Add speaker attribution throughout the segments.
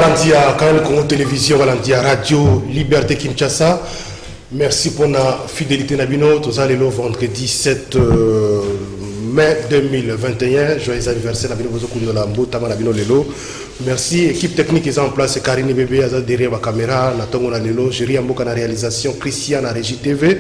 Speaker 1: Valentia, Canal Congo Télévision, Valentia Radio, Liberté Kinshasa. Merci pour la fidélité Nabino. Tous allez le vendredi 7 mai 2021. Joyeux anniversaire Nabino Bozokundo Lambo, Tama Nabino Lelo. Merci. Équipe technique est en place. Karine Bébé, Azad derrière la caméra. Natongo na Lelo. Géry Amboka na réalisation. Christian na Régie TV.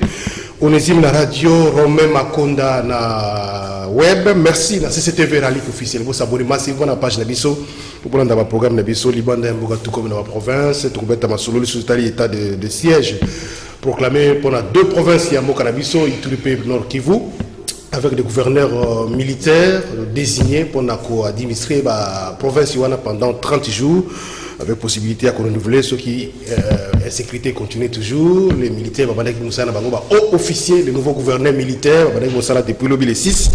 Speaker 1: Onésime na radio. Romain Makonda na web. Merci. Na CCTV Rally officiel. Vous abonnez massivement à la page Nabiso. Pour prendre dans le programme Nabiso. Libanda Mboka tout comme dans la province. Tout comme dans ma solo. Sous l'état de siège. Proclamé pendant 2 provinces. Il y a Mboka Nabiso. Ituripe Nord Kivu. Avec des gouverneurs militaires désignés pour administrer la province pendant 30 jours, avec possibilité à renouveler ceux qui la sécurité continue toujours. Les militaires, haut officier, les nouveaux gouverneurs militaires, depuis le 6.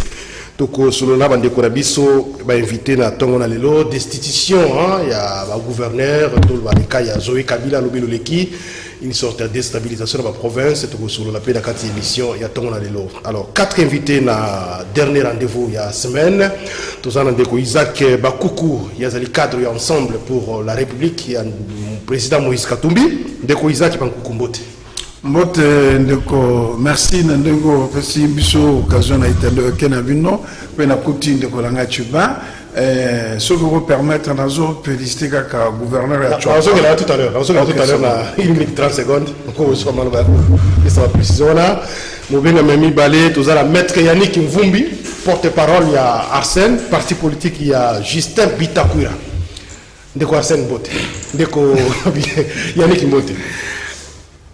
Speaker 1: Donc, selon la bande de Korabiso, invité à Tongon Alelo, destitution, il y a un gouverneur, il y a Zoé Kabila, Lobeloleki, une sorte de déstabilisation de la province, selon la paix de la 4e émission, il y a Tongon Alelo. Alors, 4 invités dans le dernier rendez-vous il y a une semaine. Tous en ont Isaac Bakoukou, il y a les cadres ensemble pour la République, il y a le président Moïse Katumbi, Ndeko Isaac Bakoukou Mbote.
Speaker 2: Mbote ndeko merci ndeko pesi biso occasion na italo kenabino pe na kuti ndeko langa chuba ce que vous permettre nazo féliciter kaka gouverneur ya
Speaker 1: Chuba. On va tout à l'heure, na 1 minute 30 secondes. On va malba. Et ça va préciser là. Mobenga Memi Balé, tous la maître Yannick Mvumbi, porte-parole il y a Arsène, parti politique il y a Justin Bitakwira. Ndeko Arsène Mbote. Ndeko Yannick Mbote.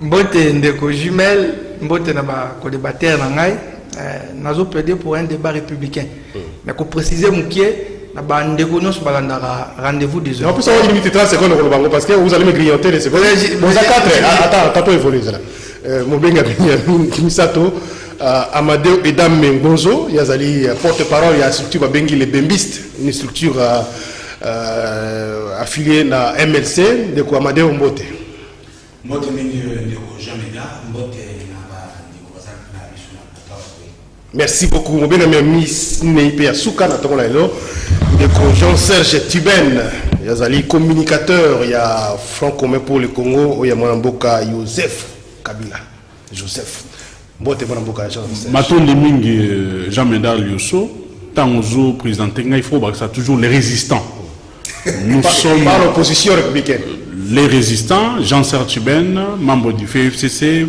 Speaker 3: Mbote ndeko jumelle, mbote na ba co-débatteur na ngai, nazo plaider pour un débat républicain. Mais ko préciser mukie na ba ndeko nyos balanda rendez-vous des heures.
Speaker 1: En plus on va limiter 30 secondes au bango parce que vous allez me grignoter les secondes. Bon ça 4 attends évoluer là. Mobenga Misato Amadeo Edam Mengonzo, yazali porte-parole ya structure ba bengi les bembistes, une structure affiliée na MLC de ko Amadeo Mbote. Merci beaucoup. Jean-Serge Tuben, il y a communicateur, il y a Front commun pour le Congo, il y a Mboka Joseph Kabila. Joseph.
Speaker 4: Maton Leming, Jean-Médard Liosso, Tangozo, président Tenga, il faut que ça toujours les résistants. Nous sommes
Speaker 1: par l'opposition républicaine.
Speaker 4: Les résistants, Jean-Serge Tuben, membre du FFCC,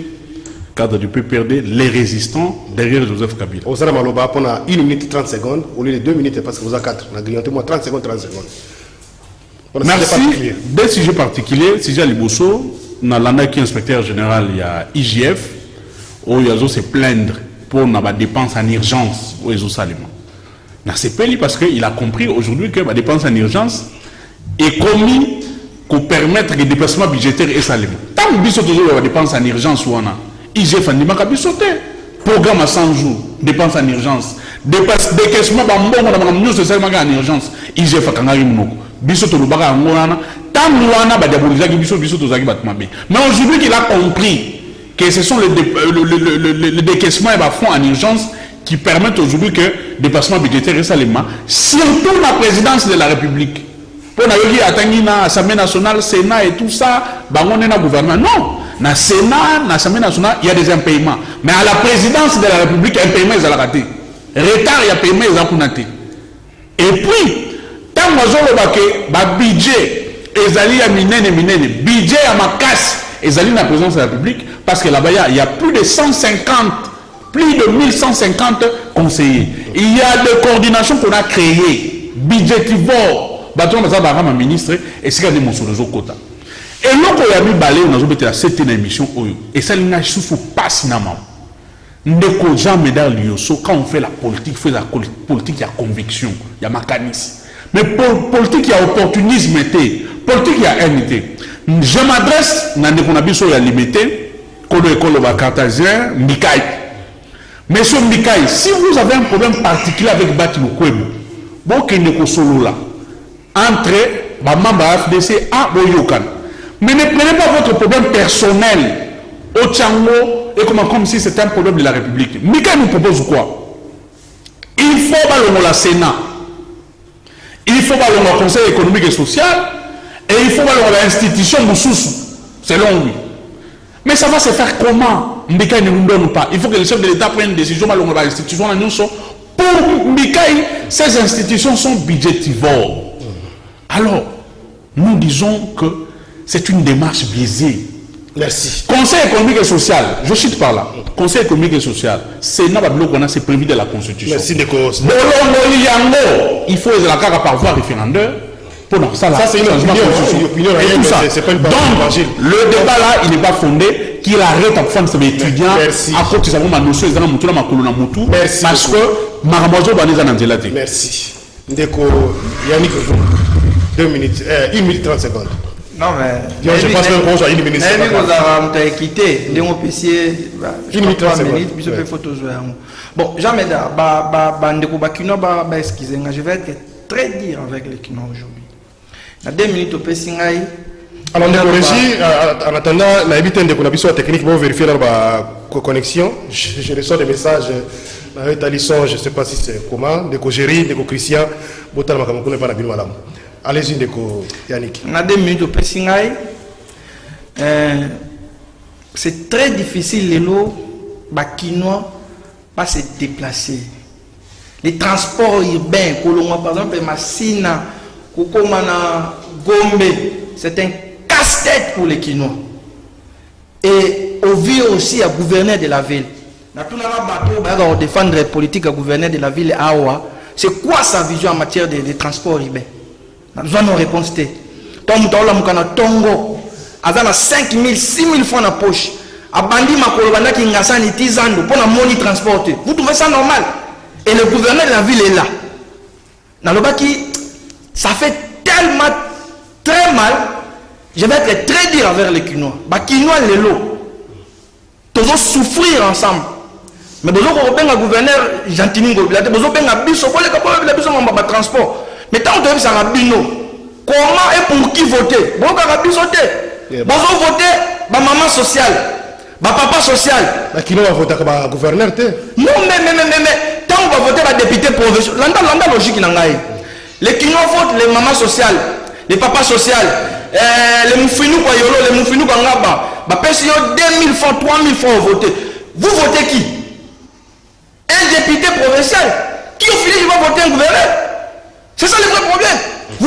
Speaker 4: cadre du PPRD, les résistants derrière Joseph Kabila.
Speaker 1: On s'en va pendant 1 minute 30 secondes, au lieu de 2 minutes parce que vous avez 4. On a grignoté moi 30 secondes, 30 secondes.
Speaker 4: Merci. Des sujets particuliers, Sija Liboso, dans l'année qui est inspecteur général, il y a IGF, où il y a se plaindre pour la dépense en urgence au Salima. C'est pas parce qu'il a compris aujourd'hui que la dépense en urgence est commis pour permettre les déplacements budgétaires et salaires. Tant que nous avons des dépenses en urgence, IGF a dit sauter. Programme à 100 jours, dépenses en urgence. Décaissement en urgence. IGF a dit mais aujourd'hui qu'il a compris que ce sont les décaissements et les fonds en urgence qui permettent aujourd'hui que déplacement budgétaire et salaires, surtout la présidence de la République. Pour l'Assemblée nationale, Sénat et tout ça, on est dans gouvernement. Non, dans le Sénat, dans l'Assemblée nationale, il y a des impayements. Mais à la présidence de la République, un paiement, ils ont raté. Retard, il y a paiement, ils ont raté. Et puis, tant que le budget, budget à ma casse, ils allaient dans la présidence de la République, parce que là-bas, il y a plus de 150, plus de 1150 conseillers. Il y a des coordinations qu'on a créées, budgétivores. Ministre et c'est mon quota. Et là, il y a mis balé, on a mis la 7e émission. Et ça, il y a souffle passe nama. Ndeko Jean-Médard Liosso, quand on fait la politique, il faut la politique, il y a conviction, il y a mécanisme. Mais pour politique, il y a opportunisme, politique, il y a unité. Je m'adresse, dans Ndeko Nabiso, il y a limité, Kolo Ekolo Bakartazien, Mikaï. Monsieur Mikaï, si vous avez un problème particulier avec Bati Mokwebo, bon, qu'il ne solo là. Entre ma membre FDC à Boyokan. Mais ne prenez pas votre problème personnel au Tchango et comme si c'était un problème de la République. Mika nous propose quoi? Il faut ballonner la Sénat. Il faut ballonner le Conseil économique et social. Et il faut ballonner l'institution selon lui. Mais ça va se faire comment? Mbikai ne nous donne pas. Il faut que le chef de l'État prenne une décision dans l'institution. Pour Mbikai, ces institutions sont budgétivores. Alors, nous disons que c'est une démarche biaisée.
Speaker 1: Merci.
Speaker 4: Conseil économique et social, je cite par là. Conseil économique et social, c'est prévu de la Constitution.
Speaker 1: Merci, Ndeko.
Speaker 4: Il faut la carte par voie référendaire. Ça,
Speaker 1: c'est une opinion.
Speaker 4: Donc, le débat là, il n'est pas fondé. Qu'il arrête à prendre ses étudiants à côté de sa notion parce que Maramojo va les analyser.
Speaker 1: Merci. Ndeko Yannick, 2 minutes, 1 minute 30 secondes.
Speaker 3: Non, mais.
Speaker 1: Je pense qu'on soit 1 minute.
Speaker 3: On a quitté. On peut essayer. 1 minute 30 secondes. Bon, jamais je vais être très dur avec les Kino aujourd'hui. Dans 2 minutes, on peut essayer.
Speaker 1: Alors, en attendant, on a évité de technique pour vérifier la connexion. Je reçois des messages. Je ne sais pas si c'est comment. Ndeko Géry, Ndeko Christian, allez-y, Ndeko Yannick.
Speaker 3: On a 2 minutes, on peut essayer. C'est très difficile, les lots, les Kinois, pas se déplacer. Les transports urbains, par exemple, Massina, Kokomana, Gombe, c'est un casse-tête pour les Kinois. Et au vu aussi à gouverneur de la ville. On défendre les politiques à gouverneur de la ville à Awa. C'est quoi sa vision en matière de transport urbain? Nous avons une réponse. Tongo, à 5 000, 6 000 francs dans la poche. À Bandi Makolobanda qui n'a pas de pour la money transporter. Vous trouvez ça normal? Et le gouverneur de la ville est là. Dans le bas qui, ça fait tellement très mal. Je vais être très dur envers les Kinois. Les Kinois, les lots. Tous souffrir ensemble. Mais besoin qu'on ait un gouverneur gentil, besoin qu'on ait un biso, qu'on ait un transport. Mais tant que ça a bino, comment et pour qui voter? Bon, qu'on a biso voter. Besoin voter, maman sociale, papa social.
Speaker 1: Mais qui va voter comme gouverneur?
Speaker 3: Non, mais tant qu'on va voter la député provincial, l'anda logique n'angaï. Les Kinois votent les mamans sociales, les papas sociales, les moufrinou kwa yolo, les moufrinou kwa ngaba. Bah, personne 2000 francs, 3000 francs voter. Vous votez qui? Un député provincial qui au final va voter un gouverneur. C'est ça le vrai problème. Au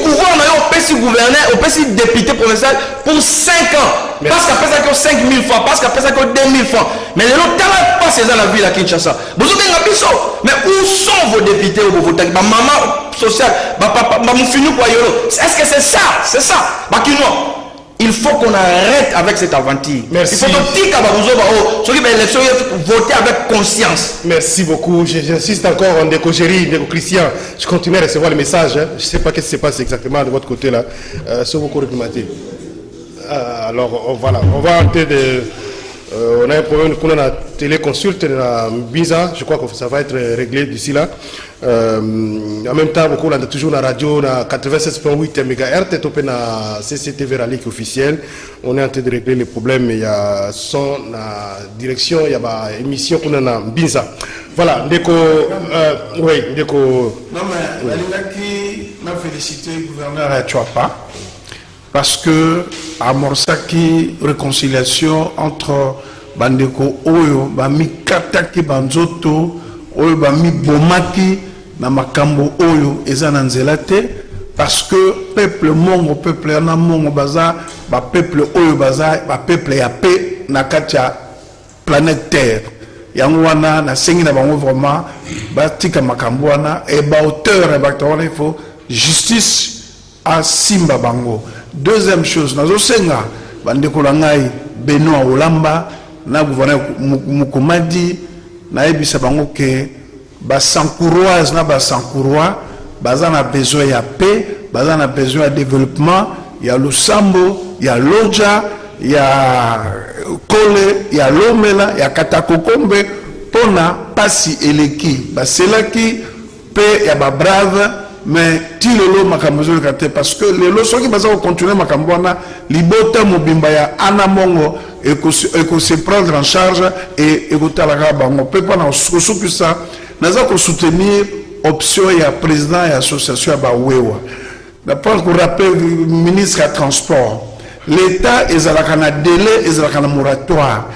Speaker 3: pouvoir, on a un petit gouverneur, un petit député provincial pour 5 ans. Merci. Parce qu'après ça, il y a 5 000 francs, parce qu'après ça, il y a 2 000 francs. Mais les autres, pas c'est dans la ville à Kinshasa. Vous avez un biso. Mais où sont vos députés ou vos votants? Maman sociale, papa, maman fini quoi yolo. Est-ce que c'est ça? C'est ça. Bakino. Il faut qu'on arrête avec cette aventure.
Speaker 1: Merci.
Speaker 3: Il faut que ceux qui veulent l'élection voter avec conscience.
Speaker 1: Merci beaucoup. J'insiste encore en Ndeko Géry, Ndeko Christian. Je continue à recevoir le message. Hein. Je ne sais pas ce qui se passe exactement de votre côté là. Sur vos cours alors voilà, on va entrer de. On a un problème qu'on a la téléconsulte, la visa. Je crois que ça va être réglé d'ici là. En même temps, on a toujours la radio, na 96.8 MHz, et on a CCTV Ralik officiel. On est en train de régler les problèmes. Il y a son direction, il y a une émission qu'on a na visa. Voilà, Ndeko. Oui, Ndeko.
Speaker 2: Non, mais Alilaki m'a félicité le gouverneur à Chouapa. Parce que amorçaki réconciliation entre bandeko oyo bami kataki banzoto oyo bami bomaki na makambo oyo eza na nzela te parce que peuple mongo peuple na mongo baza ba peuple oyo baza ba peuple ya paix na kati ya planète terre yango wana na sengi na bango vraiment batika makambo wana et ba auteur ba il faut justice à Simba Bango. Deuxième chose, nazo senga bandeko langai Benoît Olamba na gouverneur Mukomadi na ebisa bango ke ba sankouroise na ba sankourois bazana besoin ya paix, bazana besoin de développement, il y a Lusambo, il y a Loja, il y a Kole, il y a Lomela, il y a Katakokombe pona pasi eleki baselaki paix ya ba brave. Mais ti lelo makambozo kate parce que lelo soki baza ko continuer makambona libota mobimba ya ana mongo et que se prendre en charge et ekotala ka bango pe pas na sosuku ça naza ko soutenir option ya président et association ya ba wewa D'après qu'on rappelle le ministre à transport, l'État est à la délai, est à la moratoire.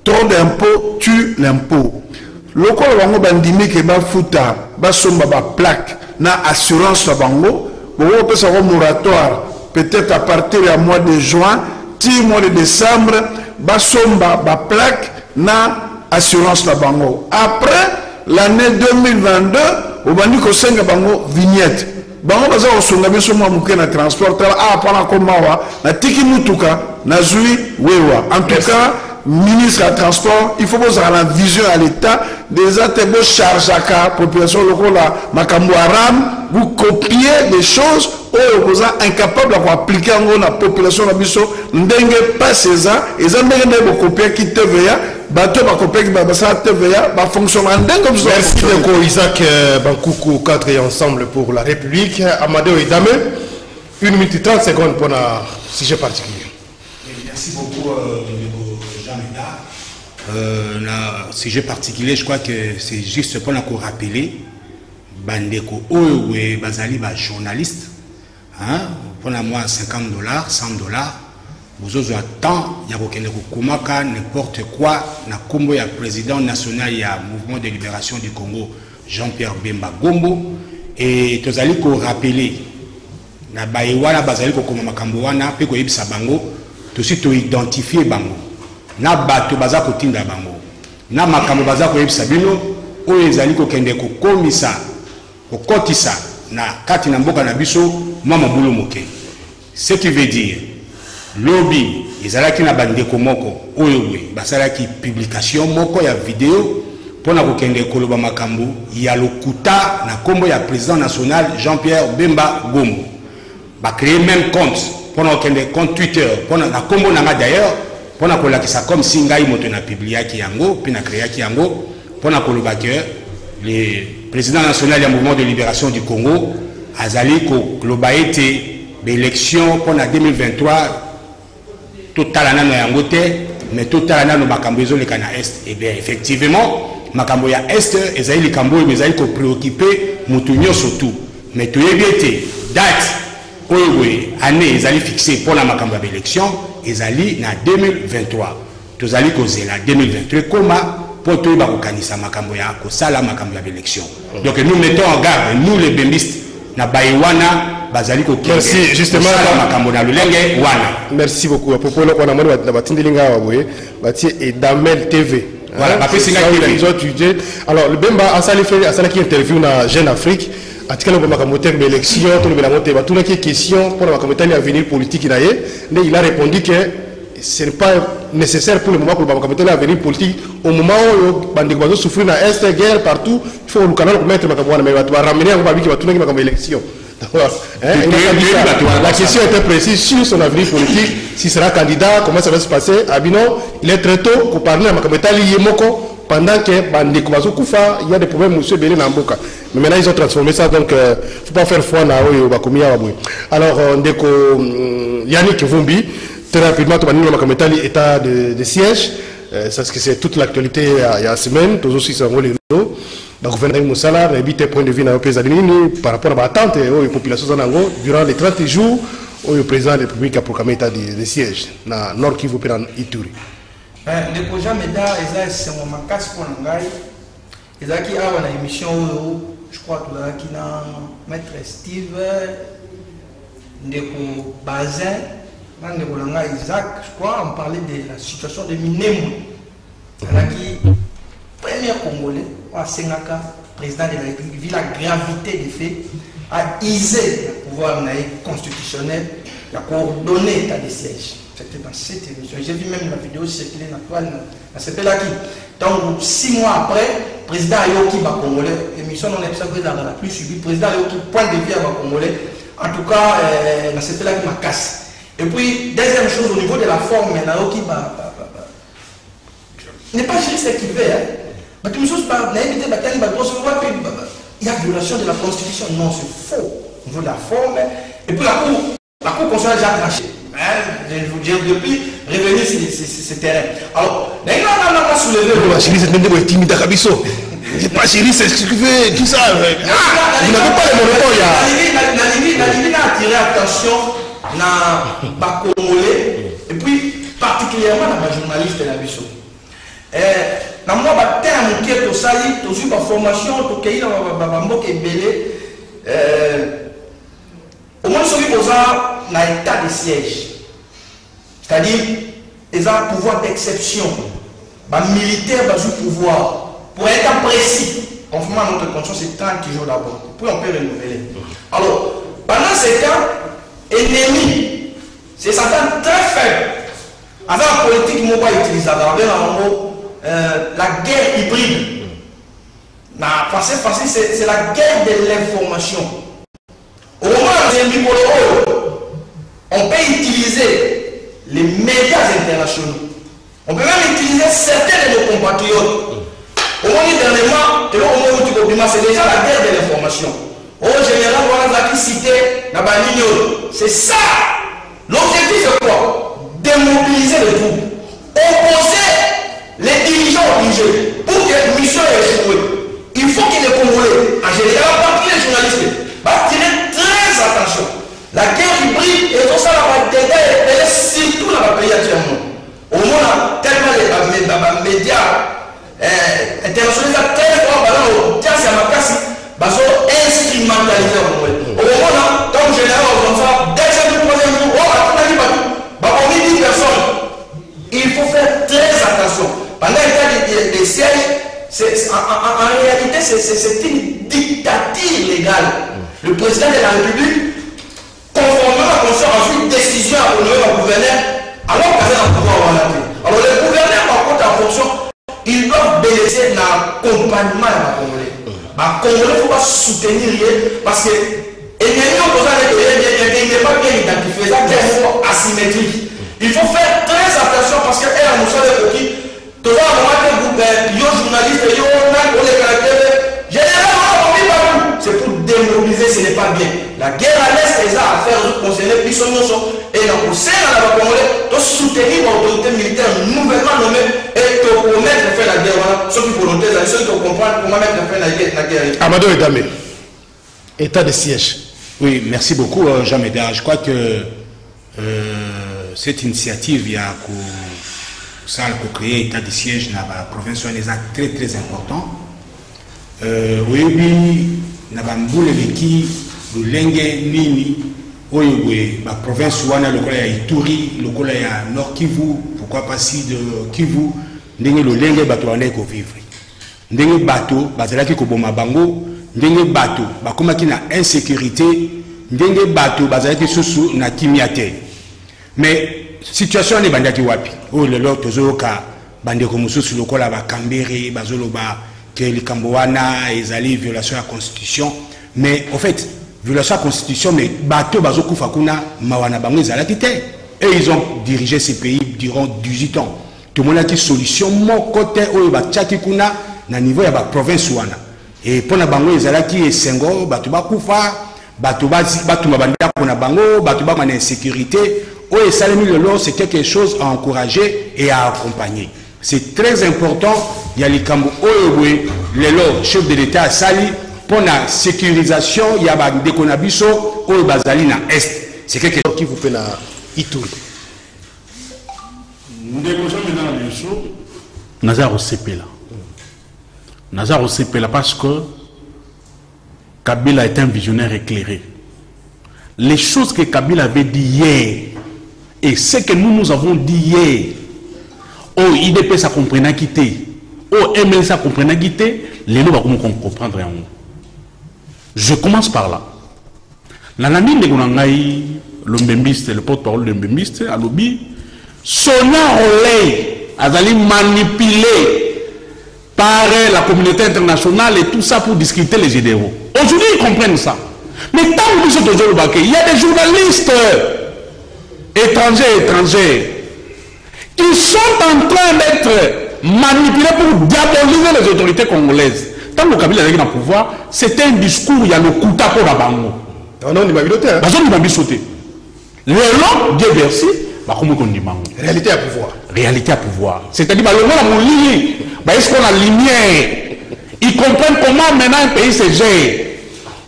Speaker 2: Trop d'impôts tue l'impôt. Le quoi bango bandimi que ba futa, ba somba ba plaque, na assurance la bango, bon peut savoir moratoire, peut-être à partir du mois de juin, 10 mois de décembre, ba somba ba plaque, na assurance la bango. Après l'année 2022, au bandi ko senga bango vignette. Bango baza osonga biso mwa muke na transport a pana komawa na tiki mutuka na zui wewa. En tout cas, ministre à transport, il faut avoir la vision à l'État des ateliers charge à la population locale, makambo aram, vous copiez des choses où vous êtes incapable d'appliquer en la population la biso n'dengue pas ça et ça n'dengue copier qui TVA bateau ba copier qui ba ça TVA ba fonctionner n'dengue.
Speaker 1: Merci beaucoup Isaac Bankoukou, cadre et ensemble pour la République. Amadeo Idame, 1 minute 30 secondes pour un sujet particulier.
Speaker 5: Merci beaucoup. Un sujet particulier, je crois que c'est juste pour nous rappeler bandeko oyo bazali ba journaliste hein pour moi $50 $100 vous avez temps ya kokende kokomaka n'importe quoi na kombo ya président national ya mouvement de libération du Congo Jean-Pierre Bemba Gombo et tozali ko rappeler na bayewana bazali kokoma makambo wana pe ko yebisa bango to si to identifier bango na bato baza kotinda bango na makambo baza koyebisa bino oyo ezali kokende kokomisa kokotisa na kati na mboka na biso mama bulu moke. Ce qui veut dire lobby ezalaki na bandeko moko oyo we basalaki publication moko ya vidéo pona kokende koloba makambo ya lokuta na kombo ya président national Jean-Pierre Bemba Gombo ba créer même compte pona kokende compte Twitter pona na kombo na d'ailleurs pour na kolakisa comme si ngai moto na publiaki yango puis na créaki yango pour na koloba que le président national du mouvement de libération du Congo azali ko loba été l'élection pour na 2023 total na yango te mais total na no makambo ezo le kana est et bien effectivement makambo ya est ezali likambo mais ezali ko préoccuper mutu nyonso tout mais to yebete date oyo année ezali fixé pour la makambo ya élection ezali na 2023 tozali kozela 2023 koma pour to ba kokanisa makambo ya kosala makambo ya élection. Donc nous mettons en garde nous les bembistes na bayiwana bazali ko
Speaker 1: merci justement
Speaker 5: makambo na lulenge wana.
Speaker 1: Merci beaucoup à propos lokona moni na batindelinga waboye batie et Damel TV.
Speaker 5: Voilà ba pesinga
Speaker 1: TV. Alors le Bemba asali qui interview na Jeune Afrique atikala ko makambo terme élection to le belangote ba tuna ki question pour la makambo tani avenir politique naye mais il a répondu que ce n'est pas nécessaire pour le moment pour le makambo tani avenir politique au moment où bandeko bazo souffrir na est guerre partout il faut le canal mettre makambo wana mais ba to ramener ko ba biki ba tuna ki makambo élection. La question était précise sur son avenir politique, s'il sera candidat, comment ça va se passer. Abino, il est très tôt pour parler de Makametali Yemoko pendant que Bandeko Bazokoufa, il y a des problèmes, monsieur Bénin Namboka. Mais maintenant, ils ont transformé ça, donc il ne faut pas faire foi na Oyo Bakomia Waboué. Alors, Ndeko Yannick Vumbi, très rapidement, Tomanino Makametali, état de siège, parce que c'est toute l'actualité il y a une semaine, tous aussi sont les lots. Le gouvernement Moussala a évité point de vue dans les par rapport à l'attente aux populations durant les 30 jours où le président de la République a proclamé l'état de siège dans le Nord Kivu et dans Ituri.
Speaker 3: Les projets MEDA, c'est un moment casse pour l'Angaï. Ils ont une émission, je crois, qui a Maître Steve, Ndeko Bazin, Ndeko Langa Isaac, je crois, on parlait de la situation de Minemu. Premier Congolais, Senghaka, président de la République, vu la gravité des faits, a isé le pouvoir constitutionnel, il a coordonné l'état de siège. C'était dans cette émission. J'ai vu même la vidéo circuler dans la toile. Donc, 6 mois après, le président Ayoki Congolais, l'émission non est la plus subie, le président Ayoki, point de vue à Congolais, en tout cas, dans cette là qui m'a cassé. Et puis, deuxième chose, au niveau de la forme, Ayoki n'est pas juste ce qu'il veut. Il y a violation de la Constitution. Non, c'est faux. Au niveau de la forme. Et puis la Cour constitutionnelle a tranché. J'ai depuis revenir sur ce terrain. Alors, on a soulevé.
Speaker 1: C'est pas chérie, c'est ce que tu fais, tout ça. Vous n'avez pas le monopole.
Speaker 3: puis attirer attention na Congolais et puis particulièrement na journaliste na biso. Na moi ba terme qui to sali to sur ba formation to kei na ba mboka ebele au moins celui posa na état de siège. C'est-à-dire ils ont un pouvoir d'exception. Les militaires ont un pouvoir. Pour être précis, conformément à notre conscience, c'est 30 jours d'abord. Puis on peut renouveler. Alors, pendant ces temps, ennemi, c'est Satan très faible. Avec la politique, on va utiliser la guerre hybride. La français, c'est la guerre de l'information. Au moment où on peut utiliser les médias internationaux. On peut même utiliser certains de nos compatriotes. Au moins, dernièrement, c'est déjà la guerre de l'information. Au général, on a cité la bannignole. C'est ça. L'objectif, c'est quoi? Démobiliser les troupes. Opposer les dirigeants obligés pour que la mission ait échoué. Il faut que les Congolais, en général, en particulier les journalistes, tirer très attention. La guerre hybride et tout ça, elle est surtout dans le pays actuellement. Au moins, tellement les médias internationaux, tellement instrumentalisés. Au moment, comme général, on va deuxième ou troisième jour, on a 10 personnes. Il faut faire très attention. Pendant l'état des sièges, en réalité, c'est une dictature légale. Le président de la République, conformément à la Constitution, a fait une décision à honorer le gouverneur, alors qu'on est dans le pouvoir orienté. Alors les gouverneurs, par contre, en fonction, ils doivent bénéficier de l'accompagnement de la Congolais. Les Congolais, il ne faut pas soutenir parce que l'ennemi opposant n'est pas bien identifié, c'est un asymétrique. Il faut faire très attention parce que elle a nous savons qui, tout le monde a un journaliste, il y a les caractères. Généralement, c'est pour démobiliser, ce n'est pas bien. La guerre à l'Est, les affaires concernées, puis son nom, et dans le sein de la Congolais, de soutenir l'autorité militaire nouvellement nommée et de promettre de faire la guerre. Ceux qui volontaires, ceux qui comprennent comment mettre fin à la guerre.
Speaker 1: Amadou Edame, état de siège.
Speaker 5: Oui, merci beaucoup, Jean Médard. Je crois que cette initiative, il y a créer état de siège dans la province, c'est très très important. Oui, na bambule leki lulenge nini oyo ba province wana lokola ya Ituri, lokola ya Nord Kivu, pourquoi pas si de Kivu, ndenge lulenge bato wana ko vivre, ndenge bato bazalaki ko boma bango, ndenge bato bakomaki na insécurité, ndenge bato bazalaki susu na kimiate. Mais situation ne bandaki wapi o lelo tozoka bandeko mususu lokola ba Kambere bazoloba que les Cambouana ezali violation de la constitution, mais en fait violation de la constitution, mais bateau bazoku fakuna mawana bango ezalaki te, et ils ont dirigé ces pays durant 18 ans. Tout le monde a dit solution mon côté oyo batchaki kuna na niveau ya ba province wana, et pona bango ezalaki esengo bato bakufa bato mabanda pona bango bato ba na insécurité oyo esalemi lelo, c'est quelque chose à encourager et à accompagner. C'est très important. Il y a les Cambo Oyewe, le chef de l'État à Sali, pour la sécurisation, il y a des Konabiso, Oye Bazali na Est. C'est quelque chose
Speaker 1: qui vous fait la Ituri.
Speaker 4: Nazar Osepela. Nazar Osepela parce que Kabila est un visionnaire éclairé. Les choses que Kabila avait dit hier et ce que nous avons dit hier, oh, IDP ça comprend quitter. Oh, ML ça comprend quitter. Les gens vont comprendre. Je commence par là. La lamine de Gonangaï, l'ombembiste, le porte-parole de l'ombembiste, à l'obi, son relais a été manipulé par la communauté internationale et tout ça pour discuter les idéaux. Aujourd'hui, ils comprennent ça. Mais tant que nous sommes toujours au baquet, il y a des journalistes étrangers qui sont en train d'être manipulés pour diaboliser les autorités congolaises. Tant que Kabila est dans le pouvoir, c'est un discours, il y a le Kouta pour la bango.
Speaker 1: Non, il m'a mis sauté.
Speaker 4: Il m'a mis sauté. Le long, Dieu merci,
Speaker 1: réalité à pouvoir.
Speaker 4: Réalité à pouvoir. C'est-à-dire, est-ce qu'on a la lumière? Ils comprennent comment maintenant un pays se gère.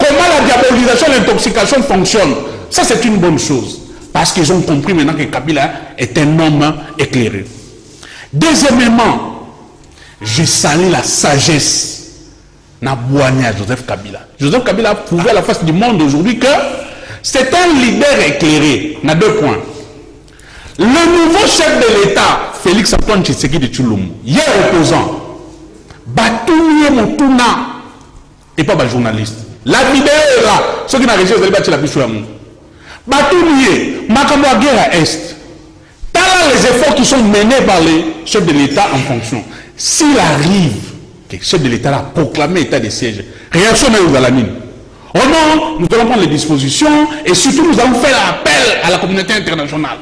Speaker 4: comment la diabolisation, l'intoxication fonctionne. Ça, c'est une bonne chose. Parce qu'ils ont compris maintenant que Kabila est un homme éclairé. Deuxièmement, je salue la sagesse Nabouani à Joseph Kabila. Joseph Kabila a prouvé à la face du monde aujourd'hui que c'est un leader éclairé. Il y a 2 points. Le nouveau chef de l'État, Félix Antoine Tshisekedi de Tshilombo, hier opposant, Batoumie Moutuna, et pas un journaliste. La vidéo est là. Ceux qui n'ont réussi, vous allez battre la plus sur l'amour. Batoumie, Makambo à guerre à Est. T'as les efforts qui sont menés par les chefs de l'État en fonction. S'il arrive que le chef de l'État a proclamé état de siège, réaction aux Alamines. Oh non, nous allons prendre les dispositions et surtout nous allons faire appel à la communauté internationale.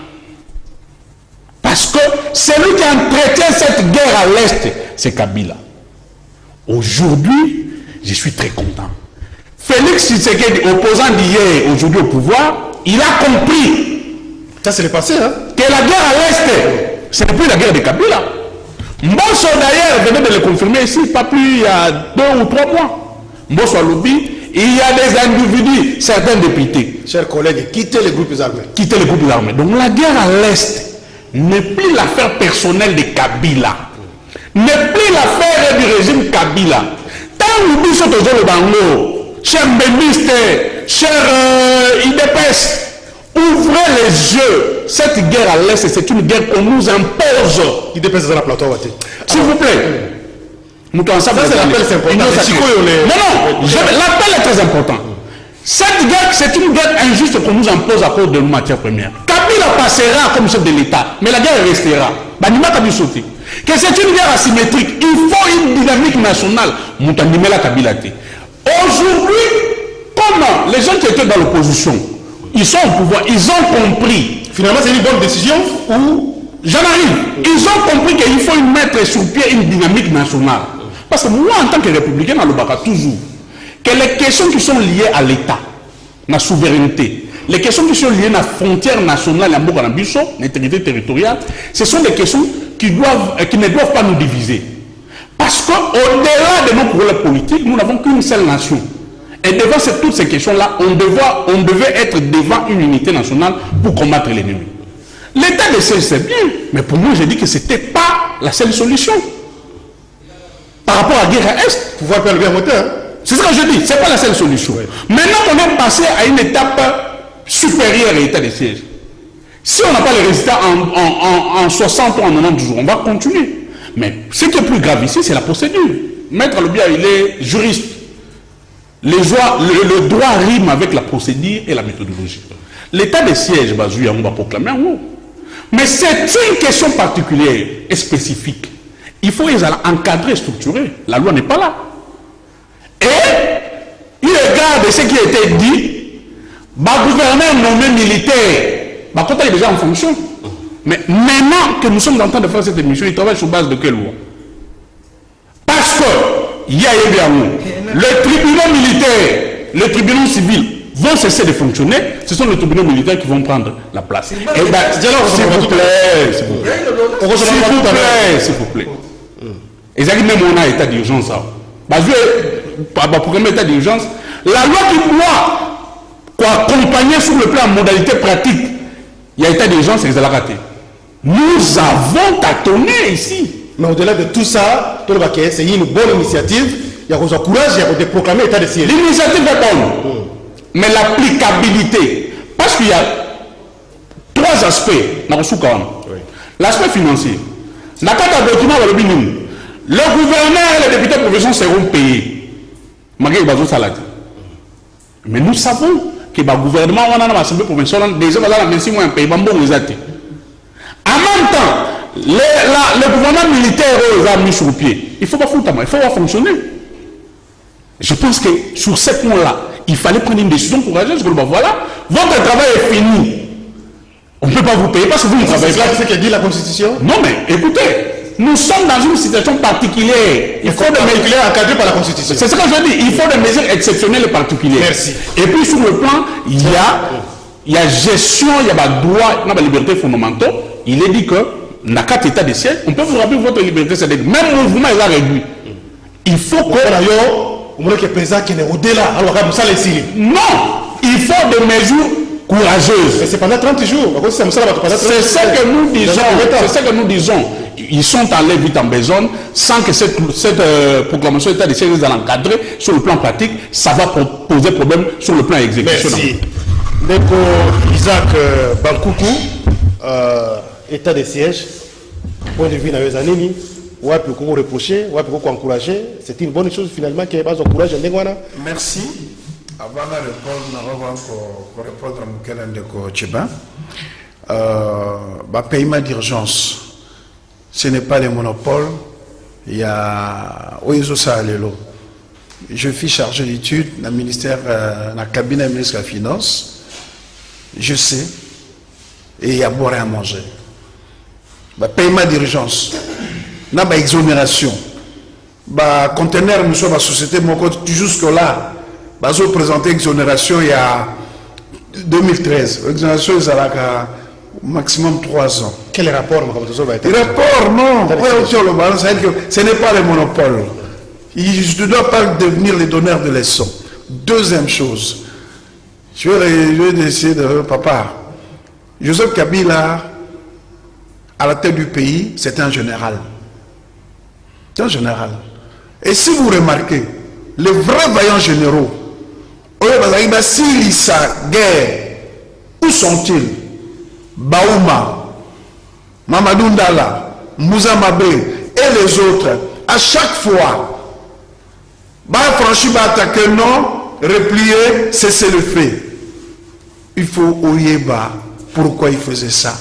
Speaker 4: Parce que celui qui entretient cette guerre à l'Est, c'est Kabila. Aujourd'hui, je suis très content. Félix Tshisekedi, opposant d'hier, aujourd'hui au pouvoir, il a compris.
Speaker 1: Ça, c'est le passé, hein?
Speaker 4: Que la guerre à l'Est, ce n'est plus la guerre de Kabila. Mbosso d'ailleurs venait de le confirmer ici, pas plus il y a 2 ou 3 mois. Mbosso à Lobby, il y a des individus, certains députés.
Speaker 1: Chers collègues, quittez les groupes armés.
Speaker 4: Quittez les groupes armés. Donc la guerre à l'Est n'est plus l'affaire personnelle de Kabila. N'est plus l'affaire du régime Kabila. Tant que nous sommes toujours le bango, chers mbémistes, chers IDPS, ouvrez les yeux. Cette guerre à l'Est, c'est une guerre qu'on nous impose.
Speaker 1: IDPS dans la plateau,
Speaker 4: s'il vous plaît. Nous
Speaker 1: ça, c'est l'appel, c'est important.
Speaker 4: Non, l'appel est très important. Cette guerre, c'est une guerre injuste qu'on nous impose à cause de nos matières premières. Kabila passera comme chef de l'État, mais la guerre restera. Que c'est une guerre asymétrique. Il faut une dynamique nationale. Aujourd'hui, comment les gens qui étaient dans l'opposition, ils sont au pouvoir, ils ont compris.
Speaker 1: Finalement, c'est une bonne décision ou
Speaker 4: j'en arrive. Ils ont compris qu'il faut mettre sur pied une dynamique nationale. Parce que moi, en tant que républicain, dans le Baka, toujours, que les questions qui sont liées à l'État, la souveraineté, les questions qui sont liées à la frontière nationale, à l'intégrité territoriale, ce sont des questions qui ne doivent pas nous diviser. Parce qu'au-delà de nos problèmes politiques, nous n'avons qu'une seule nation. Et devant toutes ces questions-là, on devait être devant une unité nationale pour combattre l'ennemi. L'état de siège, c'est bien, mais pour moi, j'ai dit que ce n'était pas la seule solution. Par rapport à la guerre à Est,
Speaker 1: pouvoir faire le bien moteur.
Speaker 4: C'est ce que je dis, ce n'est pas la seule solution. Oui. Maintenant qu'on est passé à une étape supérieure à l'état de siège, si on n'a pas les résultats en 60 ou en 90 jours, on va continuer. Mais ce qui est plus grave ici, c'est la procédure. Maître Lobia, il est juriste. Le droit rime avec la procédure et la méthodologie. L'état de siège, on va proclamer en haut. Mais c'est une question particulière et spécifique. Il faut les encadrer, structurer. La loi n'est pas là. Et, il regarde ce qui a été dit, le gouverneur nommé militaire, quand il est déjà en fonction. Mais maintenant que nous sommes en train de faire cette émission, il travaille sur base de quelle loi? Parce que, il y a le tribunal militaire, le tribunal civil vont cesser de fonctionner, ce sont les tribunaux militaires qui vont prendre la place. Et bien, s'il vous plaît, s'il vous plaît. Et ça dit même on a état d'urgence. Pour un état d'urgence, la loi qui doit accompagner sur le plan modalité pratique, il y a état d'urgence et ils ont raté. Nous avons tâtonné ici.
Speaker 1: Mais au-delà de tout ça, c'est une bonne initiative. Il y a un courage de proclamer l'état de siège.
Speaker 4: L'initiative est bonne. Mais l'applicabilité, parce qu'il y a 3 aspects dans le sous-caram. L'aspect financier. Le gouverneur et les députés provinciaux seront payés. Mais nous savons que le gouvernement a l'Assemblée provinciale déjà un pays. En même temps, le gouvernement militaire a mis sur le pied. Il ne faut pas foutre, il faut fonctionner. Je pense que sur ce point-là, il fallait prendre une décision courageuse. Voilà, votre travail est fini. On ne peut pas vous payer parce que vous ne travaillez pas.
Speaker 1: C'est ce qu'a dit la Constitution.
Speaker 4: Non, mais écoutez, nous sommes dans une situation particulière.
Speaker 1: Il faut des mesures encadrées par la Constitution.
Speaker 4: C'est ce que je dis. Il faut des mesures exceptionnelles et particulières.
Speaker 1: Merci.
Speaker 4: Et puis sur le plan, il y a gestion, il y a droit, il y a liberté fondamentale. Il est dit que dans 4 états de siège, on peut vous rappeler votre liberté, c'est-à-dire même mouvement est réduit. Il faut que
Speaker 1: Vous voulez que le président qui est au-delà, alors comme ça les signes.
Speaker 4: Non, il faut des mesures courageuses.
Speaker 1: Mais c'est pendant 30 jours.
Speaker 4: C'est ce que nous disons. C'est ce que nous disons. Ils sont allés vite en besogne sans que cette proclamation d'état de siège les encadrer sur le plan pratique. Ça va poser problème sur le plan exécution.
Speaker 1: Merci. Donc, Isaac Bankoukou, état de siège, point de vue dans les années, ouais, pour qu'on reprocher, ouais, pour qu'on encourager, c'est une bonne chose finalement qui va encourager.
Speaker 2: Merci. Avant de répondre, pour répondre à Moukela Ndeko Tcheba, paiement d'urgence, ce n'est pas le monopole. Il y a Oyezo Sahalelo. Je suis chargé d'études dans le ministère, dans le cabinet du ministre de la Finance. Je sais, et il y a boire et à manger. Paiement d'urgence, il y a exonération. Conteneur, nous sommes la société, jusque-là, ils ont présenté l'exonération il y a 2013. L'exonération, il y a maximum 3 ans.
Speaker 1: Quel rapport?
Speaker 2: Le rapport, non. Ce n'est pas le monopole. Je ne dois pas devenir les donneurs de leçons. Deuxième chose, je vais essayer de... Papa, Joseph Kabila, à la tête du pays, c'est un général. C'est un général. Et si vous remarquez, les vrais vaillants généraux, où sont-ils? Baouma, Mamadou Ndala, Moussa Mabé et les autres, à chaque fois, franchi, attaquer, non, replier, cesser le fait. Il faut Oyeba. Pourquoi il faisait ça?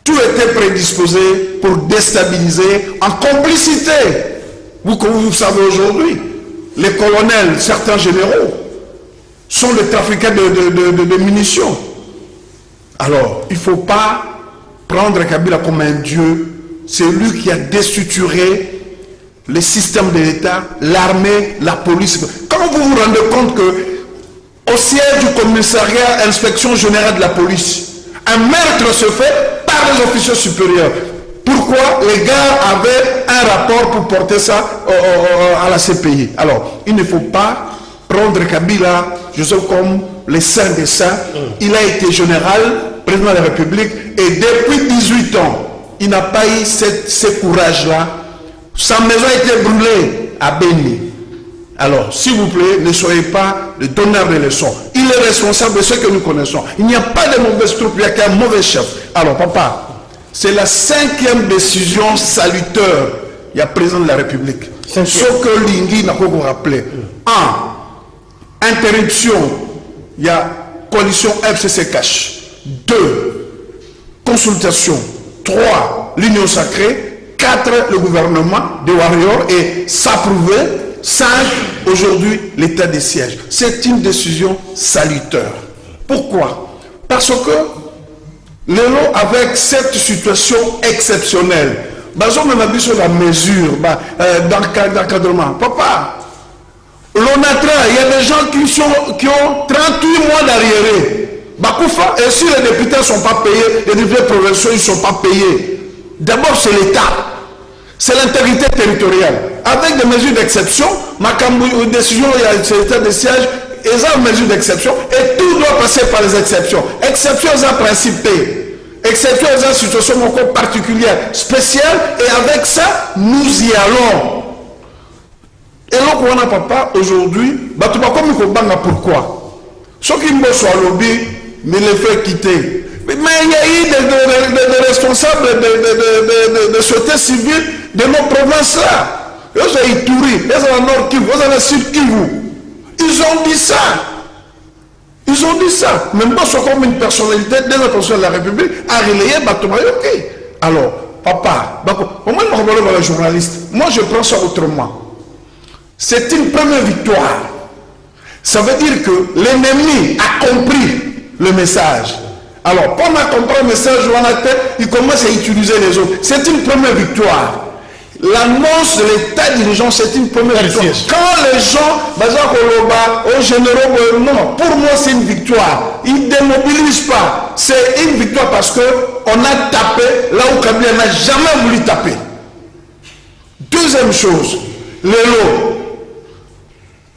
Speaker 2: Tout était prédisposé pour déstabiliser en complicité. Comme vous savez aujourd'hui, les colonels, certains généraux, sont les trafiquants de munitions. Alors, il ne faut pas prendre Kabila comme un dieu. C'est lui qui a déstructuré le système de l'État, l'armée, la police. Quand vous vous rendez compte que au siège du commissariat inspection générale de la police, un meurtre se fait par les officiers supérieurs. Pourquoi les gars avaient un rapport pour porter ça à la CPI? Alors, il ne faut pas prendre Kabila, je sais comme les saints des saints. Il a été général, président de la République, et depuis 18 ans, il n'a pas eu ce courage-là. Sa maison a été brûlée à Béni. Alors, s'il vous plaît, ne soyez pas le donneur de leçons. Il est responsable de ce que nous connaissons. Il n'y a pas de mauvaise troupe, il n'y a qu'un mauvais chef. Alors, papa, c'est la 5e décision salutaire. Il y a président de la République. Ce que Lingui n'a pas rappelé. 1. Interruption. Il y a coalition FCC cash. 2. Consultation. 3. L'union sacrée. 4. Le gouvernement de Warrior. Et s'approuver. 5. Aujourd'hui, l'état des sièges. C'est une décision salutaire. Pourquoi? Parce que Lélo, avec cette situation exceptionnelle, on a vu sur la mesure d'encadrement. Papa, l'ONATRA, il y a des gens qui ont 38 mois d'arriéré. Et si les députés ne sont pas payés, les députés provinciaux ne sont pas payés. D'abord, c'est l'État. C'est l'intégrité territoriale. Avec des mesures d'exception, ma décision, il y a l'état de siège, et ça, mesure d'exception, et tout doit passer par les exceptions. Exception, c'est un principe. Exception, c'est une situation encore particulière, spéciale, et avec ça, nous y allons. Et donc, on n'a pas aujourd'hui, pourquoi? Ceux qui me sont à lobby, mais les fait quitter. Mais il y a eu des responsables de société civile de nos provinces-là. Ils ont Ituri, ils ont Nord Kivu, ils ont le Sud Kivu. Ils ont dit ça. Ils ont dit ça. Même pas comme une personnalité de la Constitution de la République a relayé Batomayoki. Alors, papa, moi je suis journaliste. Moi je prends ça autrement. C'est une première victoire. Ça veut dire que l'ennemi a compris le message. Alors, quand on a compris le message, il commence à utiliser les autres. C'est une première victoire. L'annonce de l'état d'urgence, c'est une première victoire. Quand les gens, aux généraux, non, pour moi c'est une victoire. Ils ne démobilisent pas. C'est une victoire parce qu'on a tapé là où Kabila n'a jamais voulu taper. Deuxième chose, Lélo,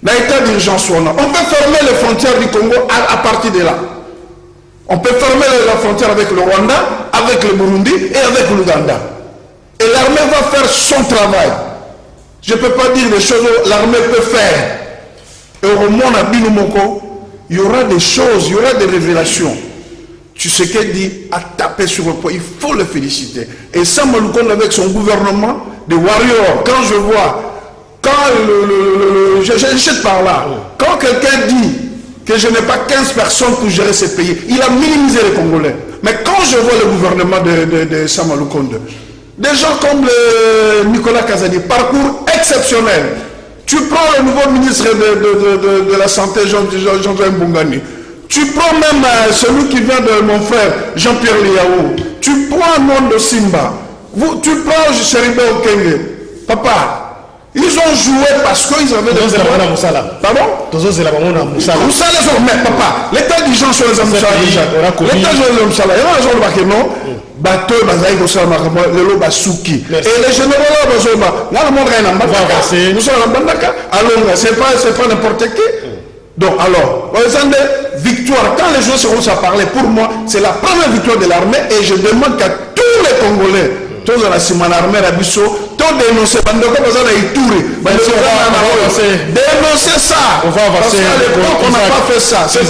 Speaker 2: Dans l'état d'urgence, on peut fermer les frontières du Congo à partir de là. On peut fermer la frontière avec le Rwanda, avec le Burundi et avec l'Ouganda. Et l'armée va faire son travail. Je ne peux pas dire des choses que l'armée peut faire. Et au moment Binumoko, il y aura des choses, il y aura des révélations. Tu sais qu'elle dit à taper sur le poing, il faut le féliciter. Et Sam Lukonde avec son gouvernement, des warriors, quand je vois, quand je jette par là, quand quelqu'un dit que je n'ai pas 15 personnes pour gérer ces pays, il a minimisé les Congolais. Mais quand je vois le gouvernement de Sam Lukonde, des gens comme Nicolas Kazadi, parcours exceptionnel. Tu prends le nouveau ministre de la Santé, Jean-Joël Mbungani. Tu prends même celui qui vient de mon frère, Jean-Pierre Liaou. Tu prends un nom de Simba. Tu prends Cheribe Okenge. Papa, ils ont joué parce qu'ils avaient des... Pardon? Mais papa, l'état d'urgence sur les Amoussala. L'état d'urgence sur les Amoussala. Il y a un jour qui non. Bateau, Bazaï, le Loba Souki. Et les généraux, nous sommes en Bandaka. Alors, c'est pas n'importe qui. Donc, alors, victoire, quand les gens seront à parler, pour moi, c'est la première victoire de l'armée et je demande qu'à tous les Congolais, tous la Simone armée, la Bissot, tous dénoncer, dénoncer ça. Parce qu'à l'époque, on n'a pas fait ça. C'est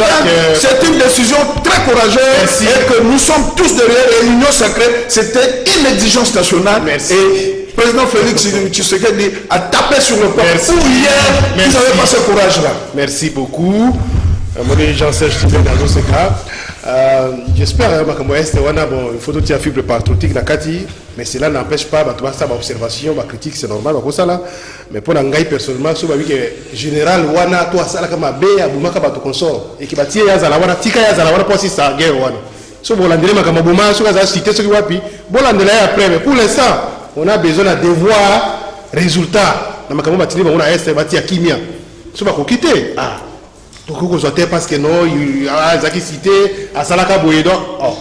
Speaker 2: une décision très courageuse et que nous sommes tous derrière et l'Union sacrée, c'était une exigence nationale.
Speaker 1: Merci.
Speaker 2: Et le président Félix Tshisekedi a tapé sur le port. Pour hier, ils n'avaient pas ce courage-là.
Speaker 1: Merci beaucoup. Jean-Serge Tibet dans ce cas. J'espère que il faut que tu aies fibre patriotique dans Kati, mais cela n'empêche pas de faire ça, observation, critique, c'est normal. Mais pour l'angai personnellement, je sais que général Wana, toi, ça, comme un bé, à Boumaka, tu consort, et qui va tirer à Wana, Tika Yazalawana pour assister à la guerre. Si vous l'endez, comme un Bouma, si vous avez cité ce qui va puis, bon, l'endez après, mais pour l'instant, on a besoin de devoir résultat. Dans ma caméra, on a est, bâti à Kimia. Si vous quitter, parce que non, il y a des cité à Salaka Boyedo.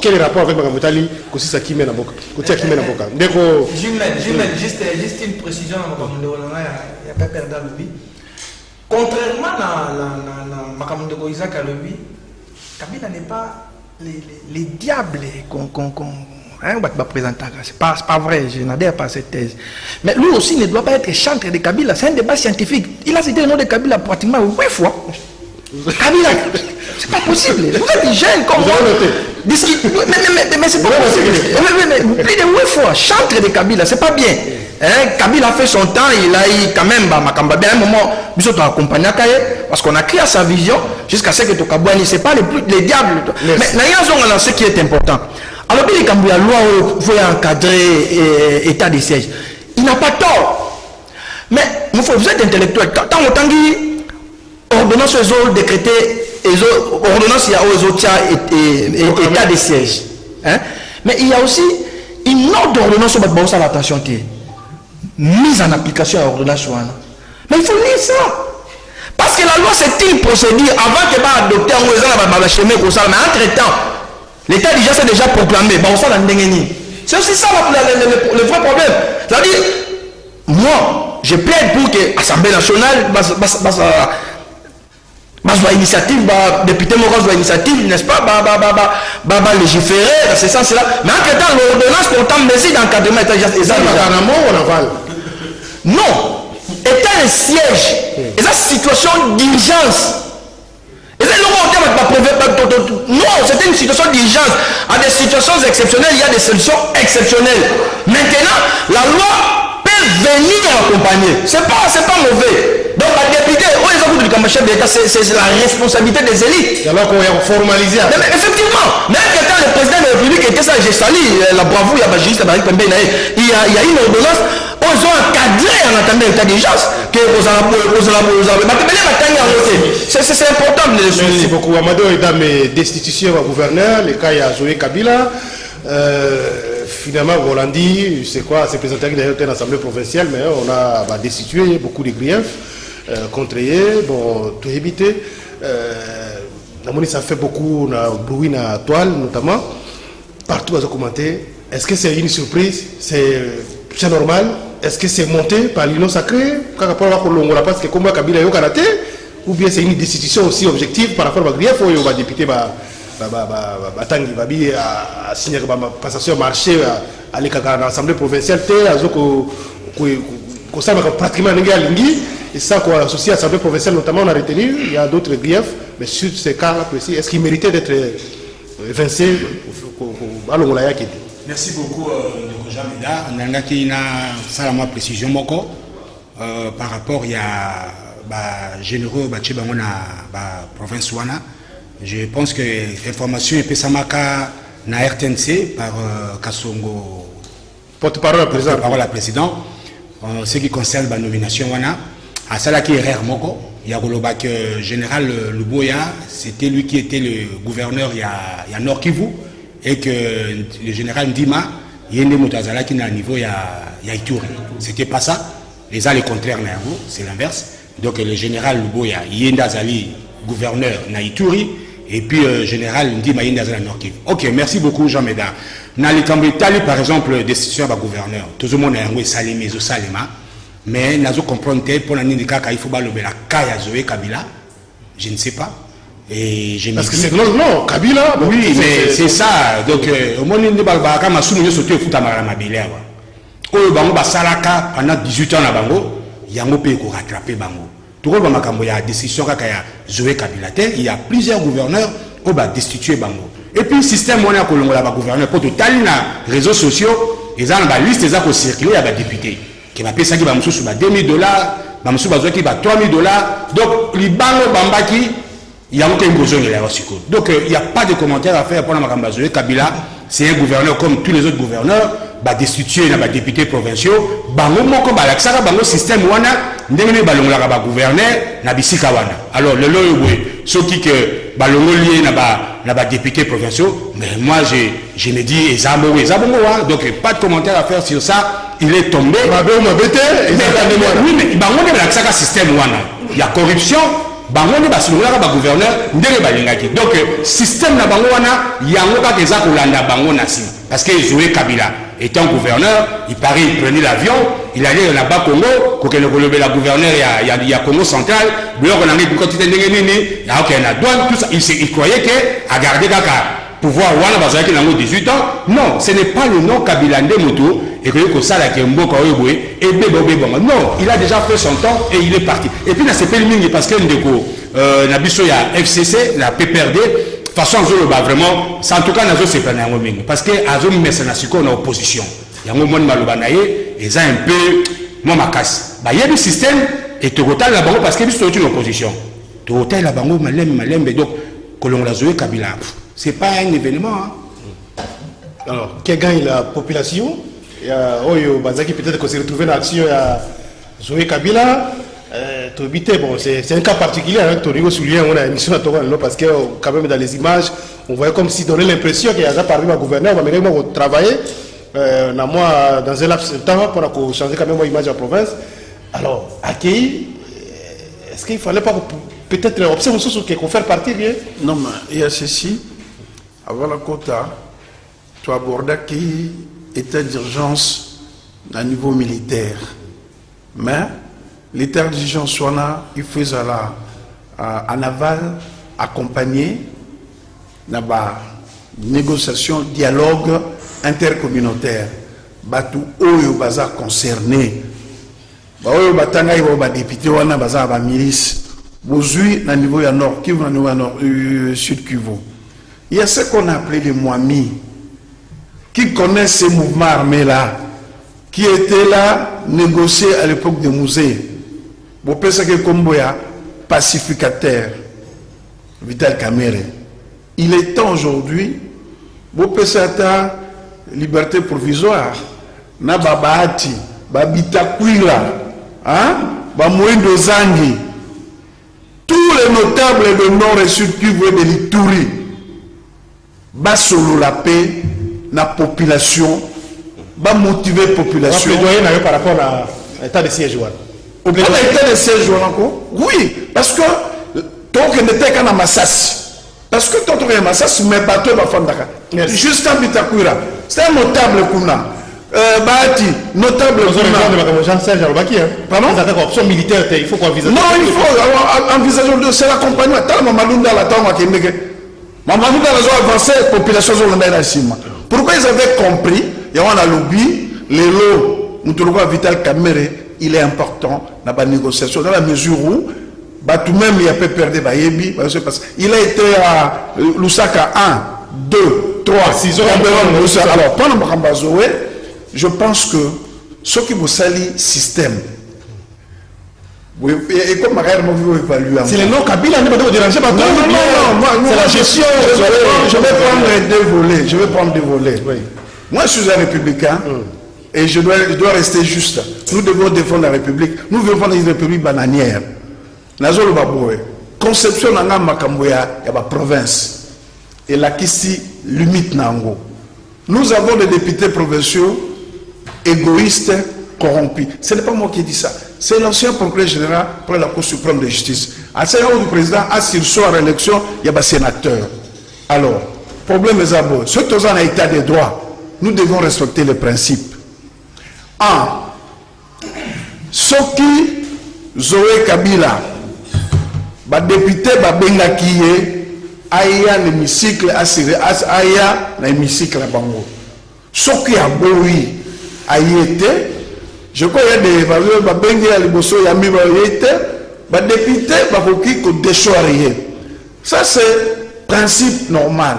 Speaker 1: Quel rapport avec Mme Motali que c'est ça qui mène à Boka?
Speaker 3: Juste une précision, il n'y a pas perdu le but. Contrairement à Makamondeko Isaac à l'Obi, Kabila n'est pas les diables on va présenter. C'est pas vrai, je n'adhère pas à cette thèse. Mais lui aussi ne doit pas être chantre de Kabila, c'est un débat scientifique. Il a cité le nom de Kabila pratiquement 8 fois. Kabila, c'est pas possible. Vous êtes jeune comme moi. Mais c'est pas possible. Plus de 8 fois, chantre de Kabila, c'est pas bien. Kabila a fait son temps, il a eu quand même Makamba. À un moment, nous sommes accompagnés parce qu'on a créé sa vision jusqu'à ce que Tokabouani, c'est pas les diables. Mais là, ce qui est important. Alors, il y a la loi où il faut encadrer l'état de siège. Il n'a pas tort. Mais vous êtes intellectuel. Quand on dit ordonnance aux autres décrétées, ordonnance il y a aux autres état de siège. Mais il y a aussi une autre ordonnance sur l'attention mise en application à l'ordonnance. Mais il faut lire ça. Parce que la loi c'est une procédure avant que va adopter un chemin comme ça. Mais entre-temps, l'état d'urgence est déjà proclamé. C'est aussi ça le vrai problème. C'est-à-dire, moi, je plaide pour que l'Assemblée nationale initiative, député Moraz initiative, n'est-ce pas, légiférer dans ce sens-là. Mais entre-temps, l'ordonnance portant mesure d'encadrement état d'urgence. Non, état de siège, et ça situation d'urgence. Non, c'était une situation d'urgence. À des situations exceptionnelles, il y a des solutions exceptionnelles. Maintenant, la loi peut venir accompagner. C'est pas mauvais. Donc, la députée, comme chef d'État, c'est la responsabilité des élites.
Speaker 1: Alors qu'on est formalisé.
Speaker 3: Mais effectivement, même quand le président de la République était ça, j'ai sali la bravoure, il y a Bagiriste, il y a une ordonnance. Ils ont encadré en attendant l'état d'urgence que vous c'est important de le souligner.
Speaker 1: Merci beaucoup. Amadou est dans mes destitutions au gouverneur, le cas il y a Zoé Kabila. Finalement, Rolandi, c'est quoi, c'est présenté d'ailleurs dans l'Assemblée provinciale, mais on a destitué beaucoup de griefs contre eux, bon, tout éviter. Ça fait beaucoup de bruit dans la toile, notamment. Partout, on a commenté. Est-ce que c'est une surprise? C'est normal? Est-ce que c'est monté par l'union sacrée? Parce que comme Kabila est au Canada, ou bien c'est une destitution aussi objective par rapport à grief ou va député Tangi Babi a signé la passation marché à l'Assemblée provinciale, pratiquement et ça quoi associé à l'Assemblée provinciale notamment on a retenu, il y a d'autres griefs, mais sur ces cas-là précis, est-ce qu'il méritait d'être évincé à l'Ongolaya?
Speaker 5: Merci beaucoup, Jean Médard. On a une précision par rapport à généraux la province Wana. Je pense que l'information est Pessamaka na RTNC par Kassongo,
Speaker 1: porte-parole à
Speaker 5: la président. Ce qui concerne la nomination Wana, à Salaki Herrera Moko, il y a le général Luboya, c'était lui qui était le gouverneur il y a Nord Kivu, et que le général Ndima, il y a un qui est à niveau il y a Ituri. C'était pas ça, les a le contraire, c'est l'inverse. Donc le général Luboya, il y a un gouverneur na Ituri, et puis général Ndima, il y a un Nord Kivu. Ok, merci beaucoup Jean Médard. Dans les Cambritali, par exemple, décision du gouverneur, tout le monde a salimé, mais nous avons compris que pour l'année de Kaka, il faut que la Kaya Zoé Kabila, je ne sais pas. Et
Speaker 1: parce que c'est non, Kabila.
Speaker 5: Oui, mais c'est ça. Donc, au moment où nous avons sauté au foot à Maramabile, pendant 18 ans, il y a un peu pour rattraper Bango. Tout le monde a décision de Zoé Kabila. Il y a plusieurs gouverneurs qui ont destitué Bango. Et puis le système on a que le gouverneur pour tout les réseaux sociaux, ils ont une liste qui a circulé à des députés qui va payer ça qui va sur $2,000, va sur qui va $3,000. Donc les banques bambaki, il y a aucun besoin de la donc il n'y a pas de commentaire à faire pour la Makambazoé Kabila. C'est un gouverneur comme tous les autres gouverneurs, va destituer les députés provinciaux. Bango moko balaksa bango système wana ndenge balongola ba gouverneur na bisika wana. Alors le loyoué ceux qui que balongo lié na ba députés provinciaux, mais moi je me dis donc pas de commentaire à faire sur ça, il est tombé. Oui mais bango ne balaksa système wana. Il y a corruption. Bango ne basilongola ba gouverneur ndenge balingaki. Donc système na bango wana yango ka keza kolanda bango na si parce que Zoé Kabila étant gouverneur, il paraît il prenait l'avion, il allait là-bas Congo, quand la gouverneur il y a Congo central, quand il croyait que à garder pouvoir wana bazaki nango 18 ans. Non, ce n'est pas le nom Kabila Ndemoto et que ça la Kemboka Oyeboé et Bébé. Non, il a déjà fait son temps et il est parti. Et puis, c'est pas le mingi parce que Ndeko, Nabiso, il y a FCC, la PPRD, de toute façon, vraiment, en tout cas, Nazo, c'est pas un mingi. Parce que Azo, mais c'est on a opposition. Il y a un moment de Malobanaye, et ça un peu, moi, ma casse. Il y a des systèmes, et tu retournes là-bas parce que c'est une opposition. Tu retournes là-bas, malem, donc, Kolon Lazoé Kabila, c'est pas un événement. Hein.
Speaker 1: Alors, qui gagne la population? Il y a Oyo Bazaki peut-être qu'on s'est retrouvé dans l'action à Zoé Kabila. Bon, c'est un cas particulier, hein, Torigo souligne, on a une émission à Toronto parce que quand même dans les images, on voyait comme si donnait l'impression qu'il y a parmi le gouverneur, mais même travailler dans un laps de temps pour changer quand même l'image de la province. Alors, accueilli, est-ce qu'il ne fallait pas peut-être observer ce qu'il faut faire partir bien?
Speaker 2: Non, mais il y a ceci, avant la quota, tu abordes qui état d'urgence à niveau militaire. Mais l'état d'urgence soit là, il faut en aval accompagner la négociation, dialogue intercommunautaire. Batou oyo baza concerné. Oyo batanga ibo ba député wana baza ba milice. Bozui na niveau ya nord Kivu na niveau ya nord sud Kivu. Il y a ce qu'on a appelé les Mwami qui connaissent ces mouvements armés là, qui étaient là négociés à l'époque des musées. Vous pensez que Komboya, pacificateur, Vital Kamerhe, il est temps aujourd'hui, vous pensez à ta liberté provisoire, na babati, babita Kwila, hein, Bamoindo Zangi, tous les notables de Nord et Sud Kivu de l'Ituri, basolo la paix, la population, va motiver la population.
Speaker 1: Par rapport à l'état de siège.
Speaker 2: L'état de siège encore? Oui, parce que tant que n'était qu'à Massas, parce que tant que Massas, mes bateaux va faire Dakar. Juste à Bitakoura, c'est un notable qu'on a. Bahati, notable.
Speaker 1: Jean-Serge Alobaki.
Speaker 2: Pardon?
Speaker 1: Option militaire, il faut qu'on envisage.
Speaker 2: Non, il faut envisager de c'est l'accompagnement. Tellement Malunda la tombe qui est Malunda la avancé, population de la Sima. Pourquoi ils avaient compris, il y a un lobby, les lots, nous trouvons Vital Kamere, il est important dans la négociation, dans la mesure où, tout même il a pas perdu Bayebi, parce qu'il a été à Lusaka 1, 2, 3, 6 ans. Alors, pendant Makambazoé, je pense que ceux qui vous salient système, et comme vous évaluez.
Speaker 1: C'est le nom Kabila, ne pas déranger. Non,
Speaker 2: c'est la gestion. Je vais prendre des volets. Oui. Moi, je suis un républicain et je dois rester juste. Nous devons défendre la République. Nous devons défendre une République bananière. Nazolo Baboué. Conception dans Makamboya, il y a la province. Et là, ici, limite Nango. Nous avons des députés provinciaux égoïstes, corrompus. Ce n'est pas moi qui dis ça. C'est l'ancien procureur général pour la Cour suprême de justice. À ce moment où le président a s'il soit à l'élection, il y a des sénateurs. Alors, problème est d'abord. Ceux qui sont en état de droit, nous devons respecter les principes. 1. Ceux qui Zoé Kabila, député Bengaki, Aya l'hémicycle assuré, Aya l'hémicycle à Bango. Ceux qui a boui, Ayete, je crois qu'il y a des députés qui déchoirent. Ça, c'est principe normal.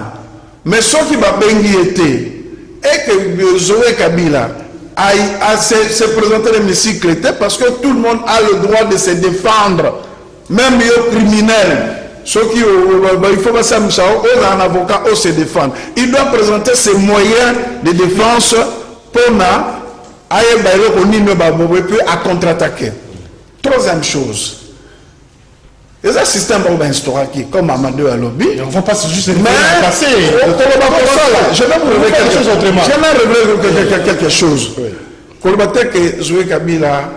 Speaker 2: Mais ceux qui ont été et que Zoé Kabila a se présenté à l'hémicycle parce que tout le monde a le droit de se défendre, même les criminels. Ceux qui il faut passer un avocat ou se défendre. Il doit présenter ses moyens de défense pour à contre-attaquer. Troisième chose, les assistants vont instaurer comme Amadou à lobby.
Speaker 1: On ne va pas juste les
Speaker 2: passer. Je vais vous révéler quelque chose autrement. Je vais quelque chose. Que Zoé Kabila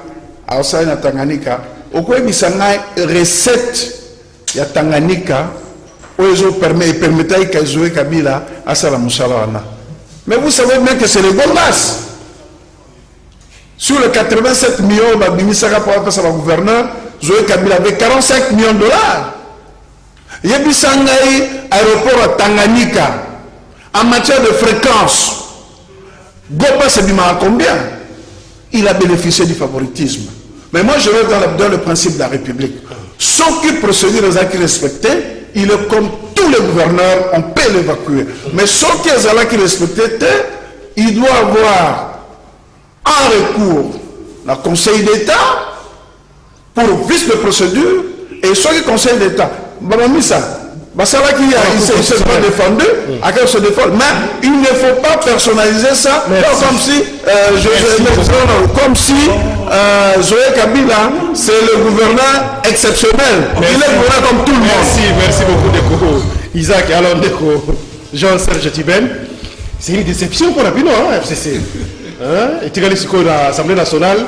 Speaker 2: a aussi na Tanganyika. Au quoi il recette ya Tanganyika où ils permettent que Zoé Kabila a ça la Moussalana. Mais vous savez bien que c'est les bombas. Sur les 87 millions de gouverneur, Zoé Kabila avait 45 millions de dollars. Yebisangai, aéroport à Tanganyika, en matière de fréquence, Gopa Sebima à combien? Il a bénéficié du favoritisme. Mais moi, je vais dans le principe de la République. Sans que procédure les acquis respectés, il est comme tous les gouverneurs, on peut l'évacuer. Mais sans qu'ils aient l'acquis respecté, il doit avoir un recours au Conseil d'État pour vice de procédure et soit le Conseil d'État. Il s'est pas défendu, à quel se défendre. Mais il ne faut pas personnaliser ça comme si Zoé Kabila, c'est le gouverneur exceptionnel. Il est gouverneur comme tout le monde.
Speaker 1: Merci beaucoup, Deko. Isaac, alors Deko, Jean-Serge Tiben, c'est une déception pour la Pino, FCC. Et tu as l'Assemblée nationale,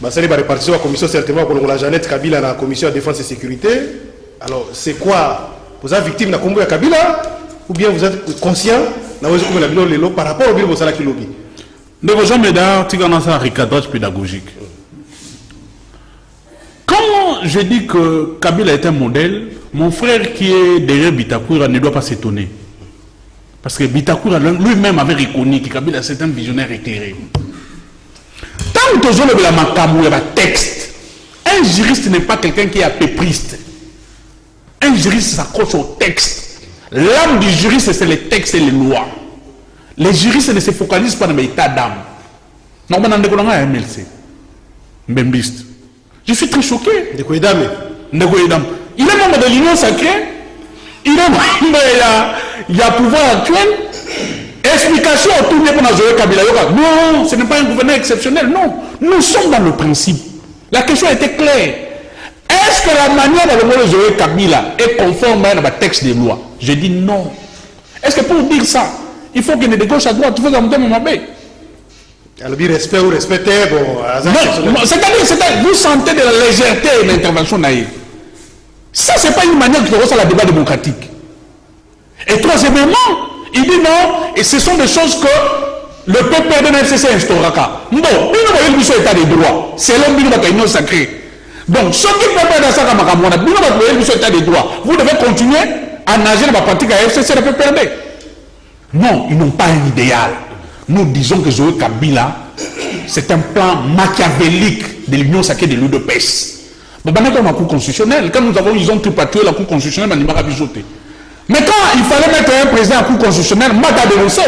Speaker 1: c'est la répartition de la commission certainement pour la Jeannette Kabila dans la commission de défense et sécurité. Alors, c'est quoi? Vous êtes victime de la combo de Kabila ou bien vous êtes conscient par rapport au bureau de la lobby?
Speaker 4: Donc, Jean Médard, tu as un recadrage pédagogique. Quand je dis que Kabila est un modèle, mon frère qui est derrière Bitakura ne doit pas s'étonner. Parce que Bitakura lui-même avait reconnu que Kabila c'est un visionnaire éclairé. Tant que tu as la makamou, il y a un texte. Un juriste n'est pas quelqu'un qui est apépriste. Un juriste s'accroche au texte. L'âme du juriste, c'est les textes et les lois. Les juristes ne se focalisent pas dans l'état d'âme. Non, mais dans le MLC. Mbembiste. Je suis très choqué. Il est membre de l'Union sacrée. Il est membre il y a pouvoir actuel. Explication autour de Zoé Kabila. Non, ce n'est pas un gouverneur exceptionnel. Non, nous sommes dans le principe. La question était claire. Est-ce que la manière dont le Zoé Kabila est conforme à un texte de loi? Je dis non. Est-ce que pour dire ça, il faut qu'il y ait de gauche à droite, il faut que mon mabé?
Speaker 1: Alors, respect ou respecter, bon.
Speaker 4: Non, c'est-à-dire, vous sentez de la légèreté de l'intervention naïve. Ça, ce n'est pas une manière de faire la débat démocratique. Et troisièmement, il dit non, et ce sont des choses que le PPRD de FCC instaurera. Bon, il y a état de droit. C'est l'homme qui va être sacré. Donc, ceux qui peuvent dans ça, état de droit, vous devez continuer à nager dans la pratique à FCC de PPRD. Non, ils n'ont pas un idéal. Nous disons que Zoé Kabila, c'est un plan machiavélique de l'Union sacrée de l'UDPS. Mais quand la Cour constitutionnelle, quand ils ont tripatoué la Cour constitutionnelle, mais quand il fallait mettre un président à la Cour constitutionnelle, Mbata a dénoncé.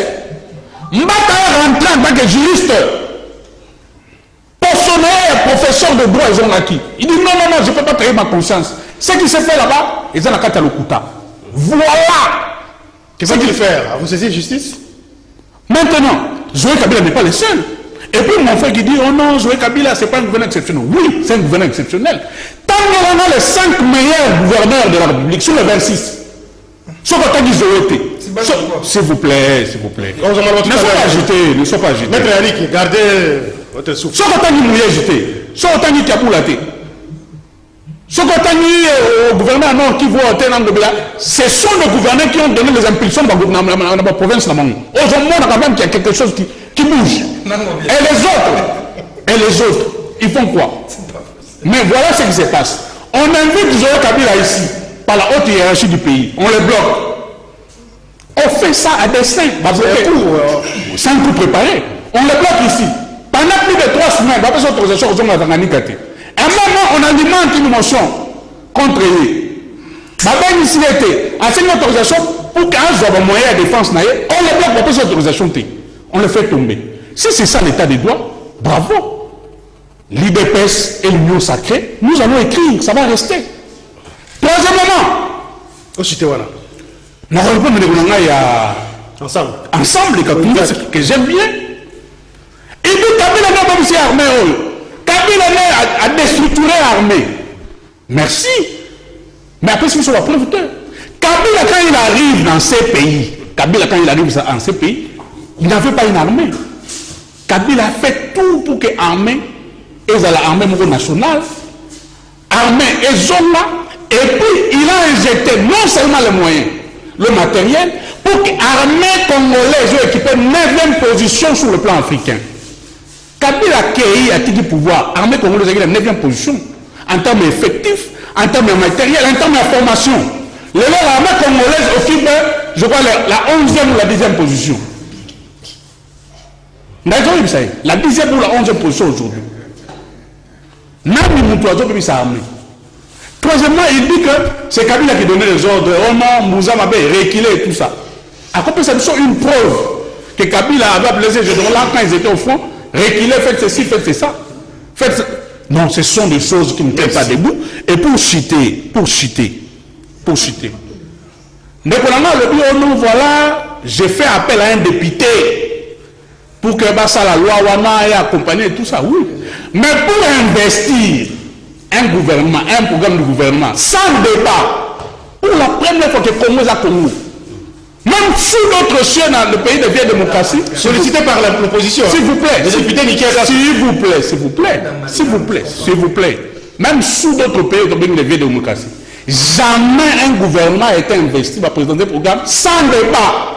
Speaker 4: Mbata est rentré en tant que juriste. Pensionnaire, professeur de droit, ils ont acquis. Il dit non, je ne peux pas trahir ma conscience. Ce qui s'est fait là-bas, ils ont la carte à l'Okuta. Voilà.
Speaker 1: Qu'est-ce qu'il fait? Vous saisissez justice?
Speaker 4: Maintenant, Zoé Kabila n'est pas le seul. Et puis mon frère qui dit, oh non, Zoé Kabila, ce n'est pas un gouverneur exceptionnel. Oui, c'est un gouverneur exceptionnel. Tant qu'on a les 5 meilleurs gouverneurs de la République, sur les 26, sauf quand on dit Zoé, s'il vous plaît, s'il vous plaît. Ne sois pas agité,
Speaker 1: Maître Yannick, gardez votre souffle.
Speaker 4: Sauf quand on dit mouillé agité, sauf quand on dit Kapoulaté. Ce qu'on a dit au gouvernement non, qui voit ce sont les gouverneurs qui ont donné les impulsions dans la province. Aujourd'hui, on a quand même qu'il y a quelque chose qui bouge. Et les autres, ils font quoi? Mais voilà ce qui se passe. On invite Zoé Kabila ici, par la haute hiérarchie du pays. On les bloque. On fait ça à dessein. C'est un coup préparé. On les bloque ici. Pendant plus de 3 semaines, on va faire autorisation aux hommes à Tanganikate. À un moment, on alimente une motion contre lui. Ici était à cette autorisation pour qu'un soit moyen de défense, on le bloque pour cette autorisation. On le fait tomber. Si c'est ça l'état des droits, bravo. L'IDPS et l'Union sacrée, nous allons écrire, ça va rester. Troisièmement, nous ensemble. Ensemble, que j'aime bien. Et puis, Kabila n'a pas aussi armé. Kabila a déstructuré l'armée. Merci. Mais après, c'est sur la preuve de Kabila, quand il arrive dans ces pays, il n'avait pas une armée. Kabila a fait tout pour que l'armée, et l'armée nationale, armée et zone là, et puis il a injecté non seulement les moyens, le matériel, pour que l'armée congolaise soit équipée 9e position sur le plan africain. Kabila qui a dit pouvoir, l'armée congolaise est la 9e position en termes effectifs, en termes de matériel, en termes de formation. L'armée congolaise occupe, je crois, la 11e ou la 10e position. La 10e ou la 11e position aujourd'hui. Troisièmement, il dit que c'est Kabila qui donnait les ordres. Oh non, Moussa Mabé, reculer et tout ça. À côté, c'est une preuve que Kabila avait blessé. Je donne là quand ils étaient au front. Reculer, faites ceci, faites ça. Non, ce sont des choses qui ne tiennent pas debout. Et pour citer. Voilà, j'ai fait appel à un député pour que la loi ait accompagné tout ça, oui. Mais pour investir un gouvernement, un programme de gouvernement, sans débat, pour la première fois que Congo a Congo, même sous d'autres cieux dans le pays de vieille démocratie,
Speaker 1: sollicité par l'opposition.
Speaker 4: S'il vous plaît, s'il vous plaît, même sous d'autres pays de vieille démocratie, jamais un gouvernement a été investi par présenter un programme sans débat.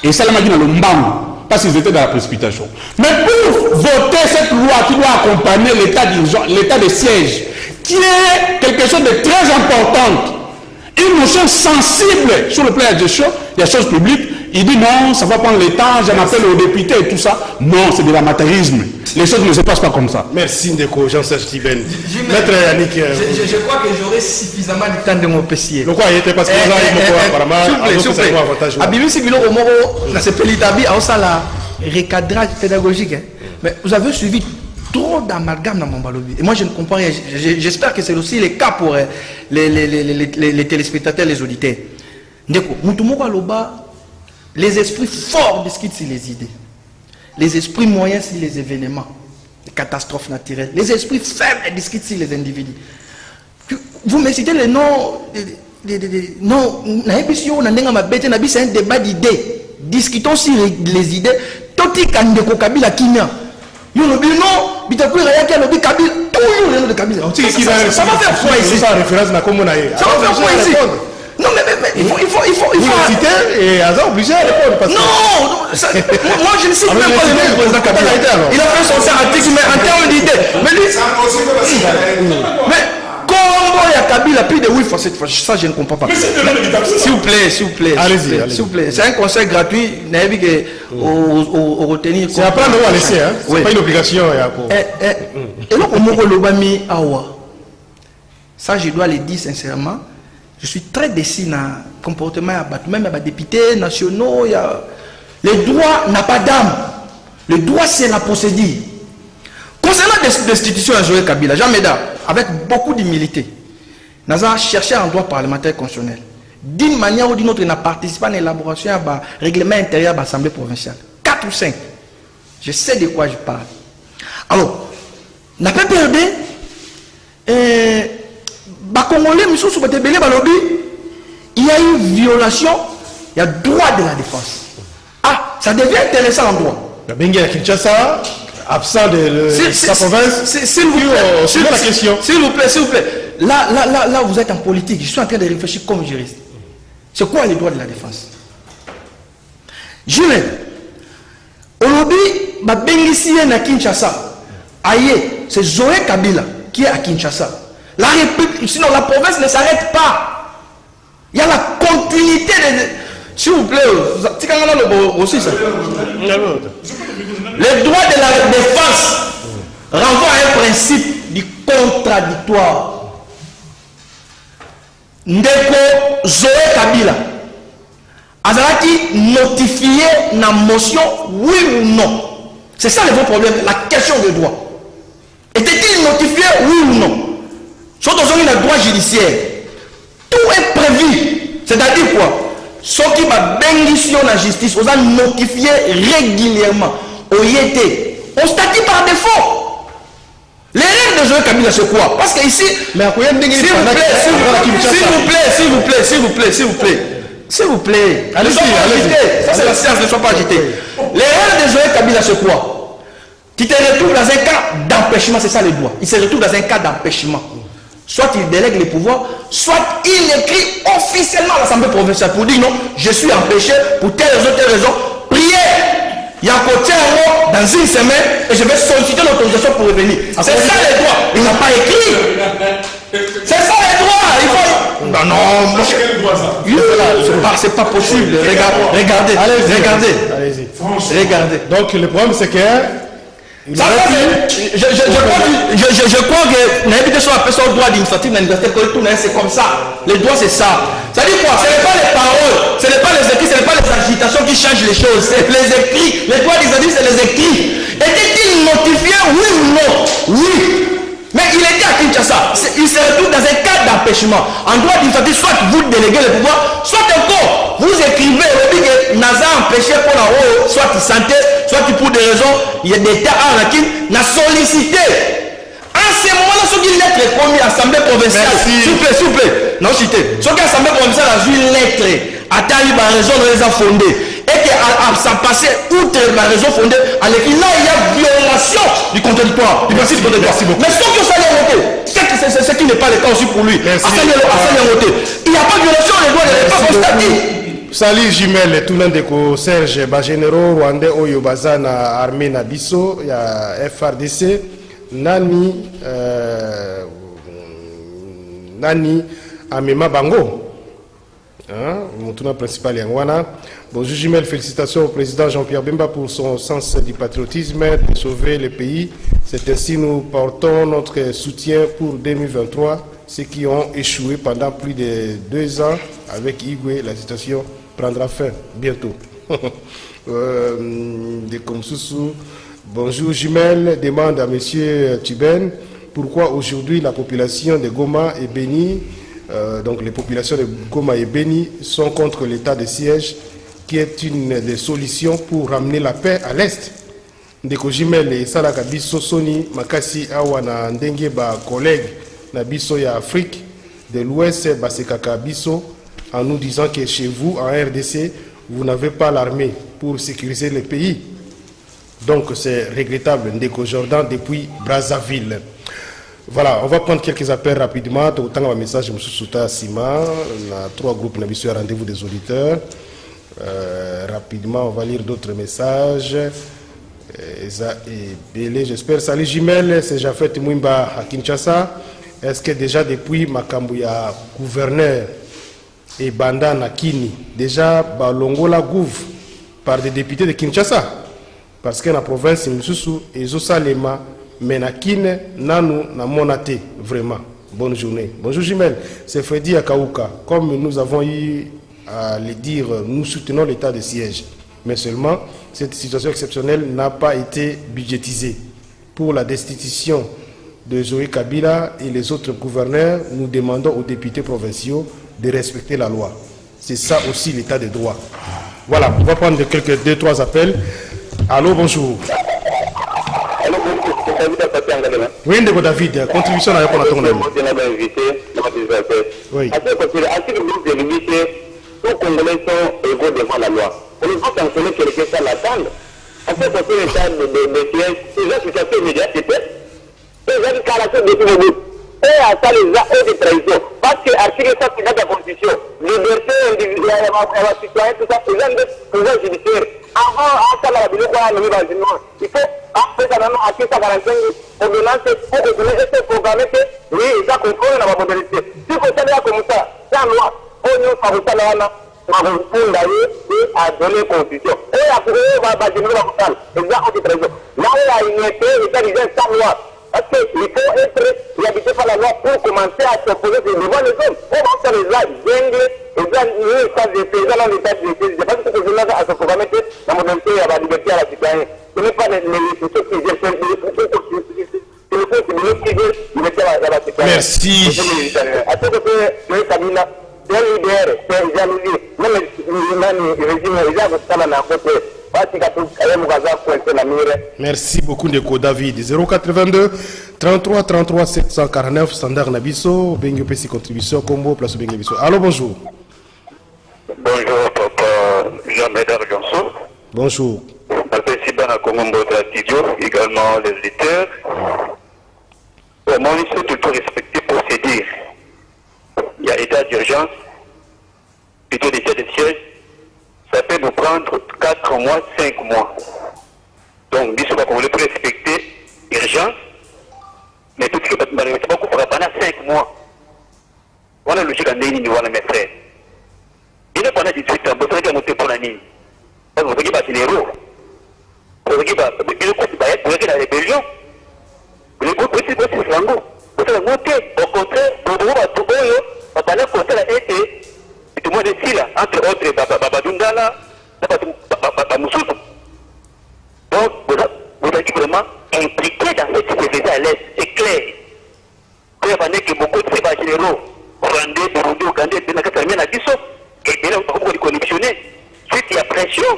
Speaker 4: Et ça, la machine dans le mbam, parce qu'ils étaient dans la précipitation. Mais pour voter cette loi qui doit accompagner l'état de siège, qui est quelque chose de très important, une notion sensible sur le plan de la gestion des choses publiques, il dit non, ça va prendre le temps, j'en appelle aux députés et tout ça. Non, c'est de l'amateurisme. Les choses ne se passent pas comme ça.
Speaker 1: Merci Ndeko, Jean-Serge Tiben. Maître Yannick.
Speaker 3: Je crois que j'aurai suffisamment de temps de m'opécier.
Speaker 1: Le quoi, il était parce que là,
Speaker 3: s'il vous plaît. Abimi Sibilo Omoro, c'est Pelitabi, à la recadrage pédagogique. Mais vous avez suivi trop d'amalgame dans mon balobi. Et moi, je ne comprends rien. J'espère que c'est aussi le cas pour les téléspectateurs, les auditeurs. Ndeko, Moutoumoko Aloba, les esprits forts discutent sur les idées. Les esprits moyens sur les événements, les catastrophes naturelles. Les esprits faibles discutent sur les individus. Vous me citez les noms. Non, c'est un débat d'idées. Discutons sur les idées. Toti Kandeko Kabila Kimia. Non, Bitakoué Rayaki Alobi Kabila. Tout le monde de Kabila. Ça va faire quoi ici? Ça va faire quoi ici? Non, mais il faut...
Speaker 1: Vous le citez et hasard obligé à répondre. Parce que...
Speaker 3: Non, moi je ne sais même pas le nom du président Kabila. Il a fait son article, mais en termes d'idées. Mais lui... Mais comment il y a Kabila plus de 8 fois cette fois? Ça, je ne comprends pas. S'il vous plaît.
Speaker 1: Allez-y.
Speaker 3: S'il vous plaît. C'est un conseil gratuit. Au retenir.
Speaker 1: C'est après nous à laisser, hein. C'est pas une obligation.
Speaker 3: Et donc, au Moko Lobami Awa, ça, je dois le dire sincèrement. Je suis très déçu dans le comportement, même les députés nationaux. Le droit n'a pas d'âme. Le droit, c'est la procédure. Concernant la destitution à Joël Kabila, Jean Médard, avec beaucoup d'humilité, nous avons cherché un droit parlementaire constitutionnel. D'une manière ou d'une autre, il n'a participé à l'élaboration du règlement intérieur de l'Assemblée provinciale. 4 ou 5. Je sais de quoi je parle. Alors, on n'a pas perdu. Congolais, il y a eu violation, il y a droit de la défense. Ah, ça devient intéressant en droit.
Speaker 1: La Bengue à Kinshasa, absent de sa province.
Speaker 3: S'il vous plaît, s'il vous plaît. Là, vous êtes en politique. Je suis en train de réfléchir comme juriste. C'est quoi les droits de la défense? Jules, aujourd'hui, Bengue à Kinshasa. Aïe, c'est Zoé Kabila qui est à Kinshasa. La République, sinon la province ne s'arrête pas. Il y a la continuité de... S'il vous plaît, aussi ça. Le droit de la défense renvoie à un principe du contradictoire. Ndeko Zoé Kabila a-t-il notifié la motion oui ou non? C'est ça le vrai problème, la question de droit. Était-il notifié oui ou non? Surtout dans le droit judiciaire, tout est prévu. C'est-à-dire quoi? Ceux qui va bénéficier de la justice, on a notifié régulièrement. On y était. On statue par défaut. L'erreur de Joël Kabila, c'est quoi? Parce que ici, s'il vous plaît, allez-y. Ça c'est la science, ne sois pas agité. L'erreur de Joël Kabila, c'est quoi? Tu te retrouves dans un cas d'empêchement, c'est ça le droit. Il se retrouve dans un cas d'empêchement. Soit il délègue les pouvoirs, soit il écrit officiellement à l'Assemblée provinciale pour dire non, je suis empêché pour telle raison, prière. Il y a un côté dans une semaine et je vais solliciter l'autorisation pour revenir. C'est ça les droits. Il n'a pas écrit. C'est ça les droits. Non, c'est pas possible. Regardez. Regardez.
Speaker 1: Donc le problème c'est que
Speaker 3: je crois que l'invitation à personne droit d'initiative dans l'université, c'est comme ça. Le droit, c'est ça. Ça dit quoi? Ce n'est pas les paroles, ce n'est pas les écrits, ce n'est pas les agitations qui changent les choses. C'est les écrits. Les droits d'initiative, c'est les écrits. Était-il notifié, oui ou non? Oui. Mais il était à Kinshasa. Il se retrouve dans un cas d'empêchement. En droit d'initiative, soit vous déléguez le pouvoir, soit encore vous écrivez, vous dites que Naza empêché pour la haut, soit il santé, soit pour des raisons, il y a des terres à qui n'a sollicité. En ce moment-là, ce qui lettre commis à l'Assemblée provinciale, s'il vous plaît, non cité, ce qui l'Assemblée provinciale a vu une lettre, a taillé ma raison, on les a fondées. Et que ça passait outre la raison fondée, là il y a violation du contradictoire, du principe contradictoire. Mais ce que ça a voté, c'est ce qui n'est pas le cas aussi pour lui. Il n'y a pas de violation, les droits ne sont pas constatés.
Speaker 1: Salut Jimel, tout le monde Serge, généraux rwandais Oyo Bazana, armée Nabiso, il y a FRDC, Nani Amema Bango. Mon tournoi principal est Yangwana. Bonjour Jimel, félicitations au président Jean-Pierre Bemba pour son sens du patriotisme de sauver le pays. C'est ainsi nous portons notre soutien pour 2023, ceux qui ont échoué pendant plus de 2 ans avec Igwe. La situation prendra fin bientôt. Bonjour Jimel, demande à monsieur Tuben pourquoi aujourd'hui la population de Goma est bénie. Donc les populations de Goma et Beni sont contre l'état de siège qui est une des solutions pour ramener la paix à l'Est. Ndeko Jimel et Salaka Biso Soni Makasi Awana Ndenge ba collègue na Biso ya Afrique de l'Ouest Basekaka Biso en nous disant que chez vous en RDC vous n'avez pas l'armée pour sécuriser le pays. Donc c'est regrettable. Ndeko Jordan depuis Brazzaville. Voilà, on va prendre quelques appels rapidement. Autant un message, M. Souta Sima. On a 3 groupes, on a vu rendez-vous des auditeurs. Rapidement, on va lire d'autres messages. J'espère. Salut Jimel, c'est Jafet Mwimba à Kinshasa. Est-ce que déjà depuis Makambouya, gouverneur et Banda Nakini, déjà Balongola Gouv par des députés de Kinshasa? Parce que la province, Moussou et Zosalema, Menakine, Nanou, Namonate, vraiment. Bonne journée. Bonjour Jimel, c'est Freddy Akaouka. Comme nous avons eu à le dire, nous soutenons l'état de siège. Mais seulement, cette situation exceptionnelle n'a pas été budgétisée. Pour la destitution de Zoé Kabila et les autres gouverneurs, nous demandons aux députés provinciaux de respecter la loi. C'est ça aussi l'état de droit. Voilà, on va prendre quelques 2-3 appels. Allô, bonjour.
Speaker 6: Allô, bonjour.
Speaker 1: Oui, David, contribution à répondre à ton ami. Oui.
Speaker 6: Tous les Congolais sont égaux devant la loi. On ne peut pas sanctionner quelqu'un sans l'attendre. On peut continuer l'état de siège. C'est la situation immédiate, c'est les gens qui caractère de tout le monde. Et à ça, les actes de trahison. Parce que l'article 7 de la Constitution, liberté individuelle, citoyen, tout ça, c'est un pouvoir judiciaire. Avant, à ça, la Bible, il faut, après, ça, à 45 ordonnances, pour que vous ayez programmé que, oui, ça contrôle la modalité. Si vous savez comme ça, sans loi, on nous fait ça là, on a donné constitution. Et après, on va donner la morale. Exact, on trahison. Là où il y a une épée, il y a des sans loi. Parce qu'il faut être habité par la loi pour commencer à s'opposer devant les hommes. On va faire les actes dingues, les actes de paysans dans l'état de paysans. Je pense que c'est là à se programmer la modernité et la liberté à la citoyenne. Ce n'est pas les institutions qui viennent
Speaker 1: Merci.
Speaker 6: À ce que le Kabila, c'est l'idée, c'est jalousie. Même le régime, il y a un côté.
Speaker 1: Merci beaucoup Ndeko David. 082 33 33 749 standard Nabiso Bengo PC contribution combo place Bengo Nabiso. Allô, bonjour.
Speaker 6: Bonjour papa Jean-Médard Ganso.
Speaker 1: Bonjour.
Speaker 6: Participant à Congo Studio, également les éditeurs. Moi, il faut toujours respecter pour se dire. Il y a état d'urgence, plutôt l'état de siège. Ça peut nous prendre 4 mois, 5 mois. Donc, nous sommes pour respecter l'urgence, mais tout ce qui est malheureusement pendant 5 mois. Voilà la logique en ligne, voilà mes frères. Il est pendant 18 ans, vous savez monter pour la ligne. Vous voyez pas les héros. Vous voyez pas la rébellion. Vous voyez pas le flango. Vous savez monter, au contraire, vous voyez pas tout le monde, vous allez compter la été. Tout le monde est ici, là, entre autres, Babadungala, Babamoussou. Donc, vous êtes vraiment impliqué dans cette sécurité à l'Est, c'est clair. Vous avez que beaucoup de ces généraux, Rwandais, Burundi, Ougandais, Benakatamien, Abisso, et là, vous pouvez conditionner. Suite, il y a pression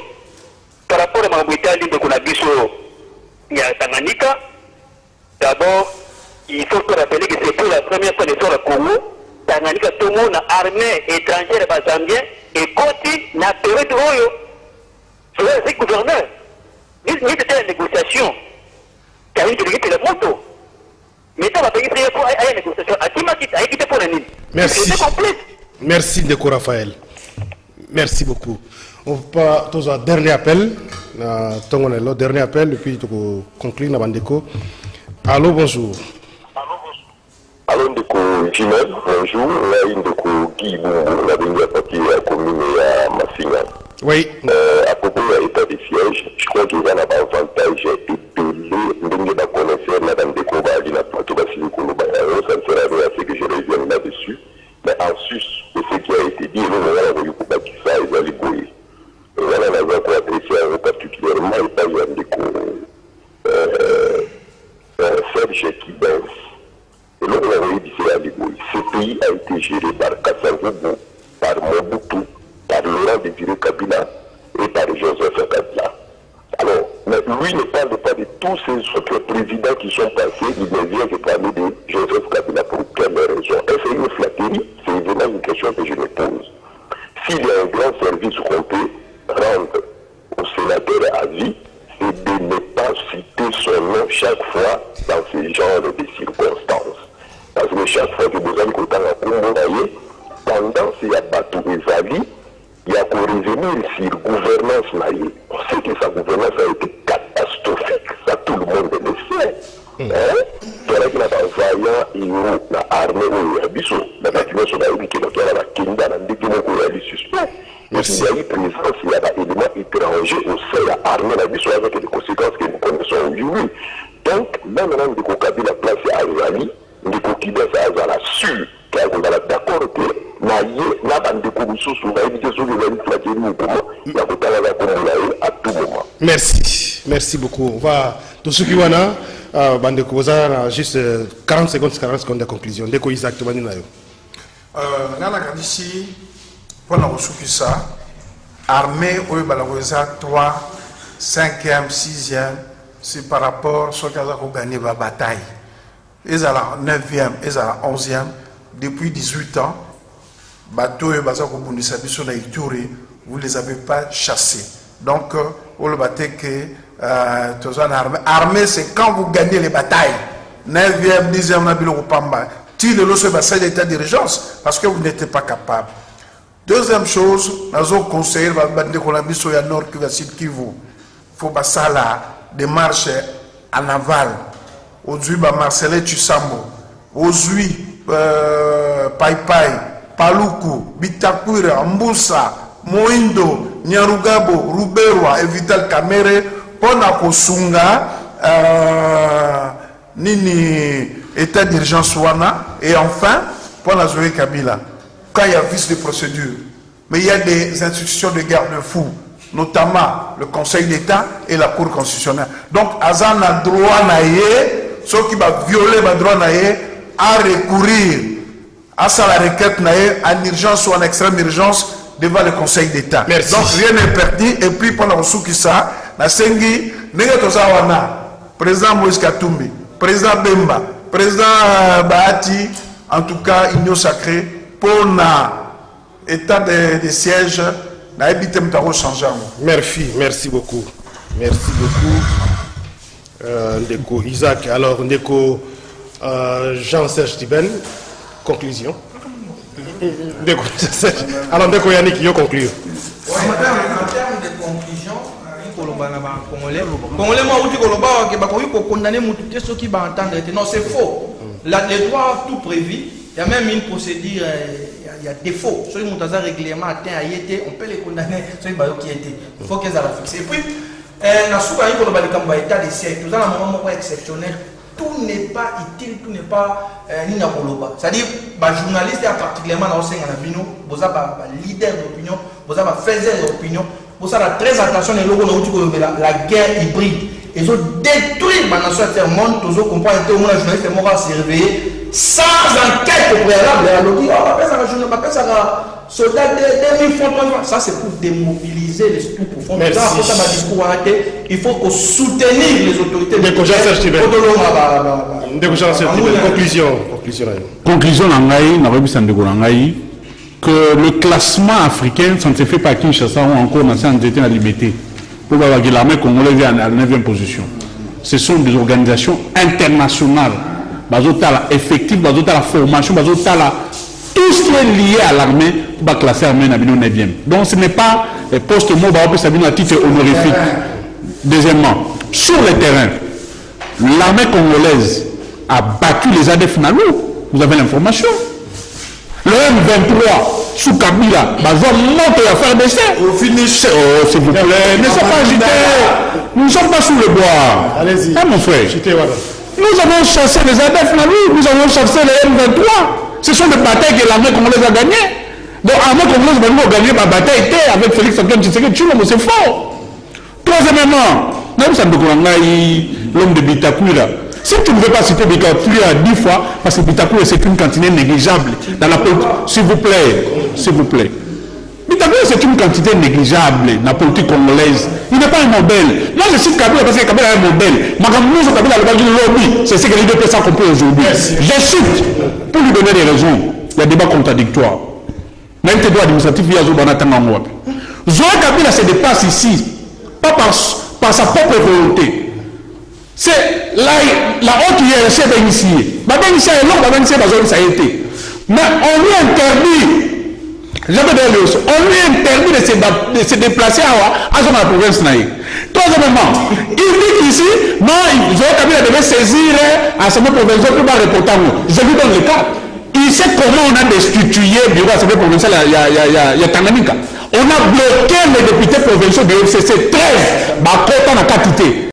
Speaker 6: par rapport à Mabouitali de Konabiso, il y a Tanganyika. D'abord, il faut se rappeler que c'est pour la première fois de l'histoire du Congo. Tanganyika tout le monde a armée étrangère bazambien et côté na période oyo c'est le gouverneur il était la négociation qui a eu de la moto mais ça va payer pour la négociation à qui m'a dit à équiper pour la nuit.
Speaker 1: Merci. Merci Ndeko Raphaël. Merci beaucoup. On va tous un dernier appel dernier appel et puis on conclure la Bandeko. Allô, bonjour.
Speaker 7: Alors, Ndeko Jimel, bonjour. Là, Ndeko Guy Boumou, la dernière partie de la commune à Massinga.
Speaker 1: Oui.
Speaker 7: À propos de l'état de siège, je crois qu'il y a un avantage épelé. Ndenge va connaître la Ndeko Bali, la plateau Bassili Kouloubayayo, ça ne sera rien à ce que je revienne là-dessus. Mais en sus de ce qui a été dit, nous avons vu pour Bakissa et Zaliboui. Voilà, nous avons apprécié particulièrement et pas Ndeko Serge Kibens. Et là, on a vu d'ici à Liboui. Ce pays a été géré par Kassavubu, par Mobutu, par Laurent Désiré Kabila et par Joseph Kabila. Alors, mais lui ne parle pas de tous ces autres présidents qui sont passés, il ne vient que parler de Joseph Kabila pour quelle raison. Est-ce que c'est une flatterie? C'est évidemment une question que je me pose. S'il y a un grand service qu'on peut rendre au sénateur à vie, c'est de ne pas citer son nom chaque fois dans ce genre de circonstances. parce que chaque fois que vous avez autant à Kumbo, tendance il y a Batou Ezali, il y a qu'au revenir sur gouvernance naïe. On sait que sa gouvernance a été catastrophique, ça tout le monde le sait. Il y a qui n'a pas envoyé l'armée au Yabiso, la bâtiment sur la rue qui est la Kenda, la Ndikimo Koyali suspect. Mais s'il y a eu présence, il y a des éléments étrangers au sein de l'armée de Yabiso avec les conséquences que nous connaissons aujourd'hui. Donc, même maintenant, nous avons la place à Azali, nous avons dit que ça a la sûre, qu'on a d'accord que
Speaker 1: merci, merci beaucoup. On va tout ce qui va là, juste 40 secondes de conclusion. Dès qu'on Isaac, tu vas dire
Speaker 2: ici, pour nous ça, armée, 3, 5e, 6e, c'est par rapport à ce qu'ils ont gagné la bataille. Ils sont à la 9e, ils sont à la 11e, depuis 18 ans. Bateau et Bazako Bundisabiso na Ituri, vous ne les avez pas chassés. Donc, vous le battez que armée, c'est quand vous gagnez les batailles. 9e, 10e, Nabilo Pamba. Tire le bassin d'état d'urgence parce que vous n'étiez pas capable. Deuxième chose, nous avons conseillé de Colabiso et Nord Kivu. Il faut passer la démarche en aval. Aujourd'hui, Marcelin Tchussambo. Aujourd'hui, Pai Pai. Paluku, Bitakwira, Mbusa, Moindo, Nyarugabo, Ruberwa et Vital Kamere, Pona Kosunga, Nini, état d'urgence Wana, et enfin, Pona Zoé Kabila. Quand il y a vice de procédure, mais il y a des institutions de garde-fous, notamment le Conseil d'État et la Cour constitutionnelle. Donc, Azan a droit naïe, ceux qui va violer le droit naïe, à recourir à la requête en urgence ou en extrême urgence devant le Conseil d'État.
Speaker 1: Merci.
Speaker 2: Donc rien n'est perdu. Et puis pendant que ça, na sengi, président Moïse Katumbi, président Bemba, président Bahati, en tout cas, Union Sacrée, pour l'état de siège, na évité de changer.
Speaker 1: Merci beaucoup. Merci beaucoup. Ndeko Isaac. Alors, Ndeko Jean-Serge Tiben. Conclusion. Alors, dès qu'on y a qui conclut.
Speaker 3: En termes de conclusion, Congolais, moi, je dis condamner ceux qui vont entendre. Non, c'est faux. Les droits tout prévu. Il y a même une procédure, il y a défaut. Ceux qui ont un règlement atteint à YT, on peut les condamner. Ceux qui étaient. Il faut qu'ils aient la fixer. Et puis, dans ce état de siège, nous avons un moment exceptionnel. Tout n'est pas utile, tout n'est pas ni nakoloba. C'est-à-dire, les journalistes, particulièrement dans le vous avez un leader d'opinion, vous avez un faiseur d'opinion, vous avez très attention à la guerre hybride. Ils ont détruit la nation monde, tous ont compris que les journalistes sont surveillés sans enquête au préalable. Alors, on appelle ça soldat de 2000 francs. Ça, c'est pour démobiliser les troupes profondes. Il faut qu'on soutenir les autorités.
Speaker 4: Conclusion, que le classement africain, ça ne se fait pas à Kinshasa ou encore dans la liberté. Pour l'armée congolaise à la 9e position. Ce sont des organisations internationales. Effectif, la formation, tout ce qui est lié à l'armée va classer l'armée à 9e. Donc ce n'est pas post-mot à titre honorifique. Deuxièmement, sur le terrain, l'armée congolaise a battu les ADF Nalou. Vous avez l'information. Le M23 sous Kabila, monte à faire d'essai. Au finish, s'il vous plaît, ne soyez pas agités. Nous ne sommes pas sous le bois.
Speaker 1: Allez-y.
Speaker 4: Mon frère. Nous avons chassé les ADF Nalou, nous avons chassé les M23. Ce sont des batailles que l'armée congolaise a gagnées. Donc l'armée congolaise a gagné la bataille avec Félix Antoine Tshisekedi, c'est fort. Troisièmement, l'homme de Bitakwira. Si tu ne veux pas citer Bitakwira 10 fois, parce que Bitakwira c'est une quantité négligeable dans la politique. S'il vous plaît. Bitakwira c'est une quantité négligeable dans la politique congolaise. Il n'est pas un modèle. Moi je cite Kabila parce que Kabila est un modèle. C'est ce que l'idée peut s'accomplir aujourd'hui. Je cite, pour lui donner des raisons, il y a des débats contradictoires. Même tes droits administratifs, il y a Zobanatangangwap. Zoé Kabila se dépasse ici, pas par sa propre volonté. C'est la haute hiérarchie d'initier. ça a été. Mais on lui interdit. On lui interdit de se déplacer à la province. Troisièmement, il dit qu'ici, non, Kabila devait saisir l'Assemblée provinciale pour reporter. Je lui donne le cas. Il sait comment on a destitué le bureau de l'Assemblée provinciale il y a Tanganyika. On a bloqué les députés provinciaux du FCC 13, bah, quand on a quitté.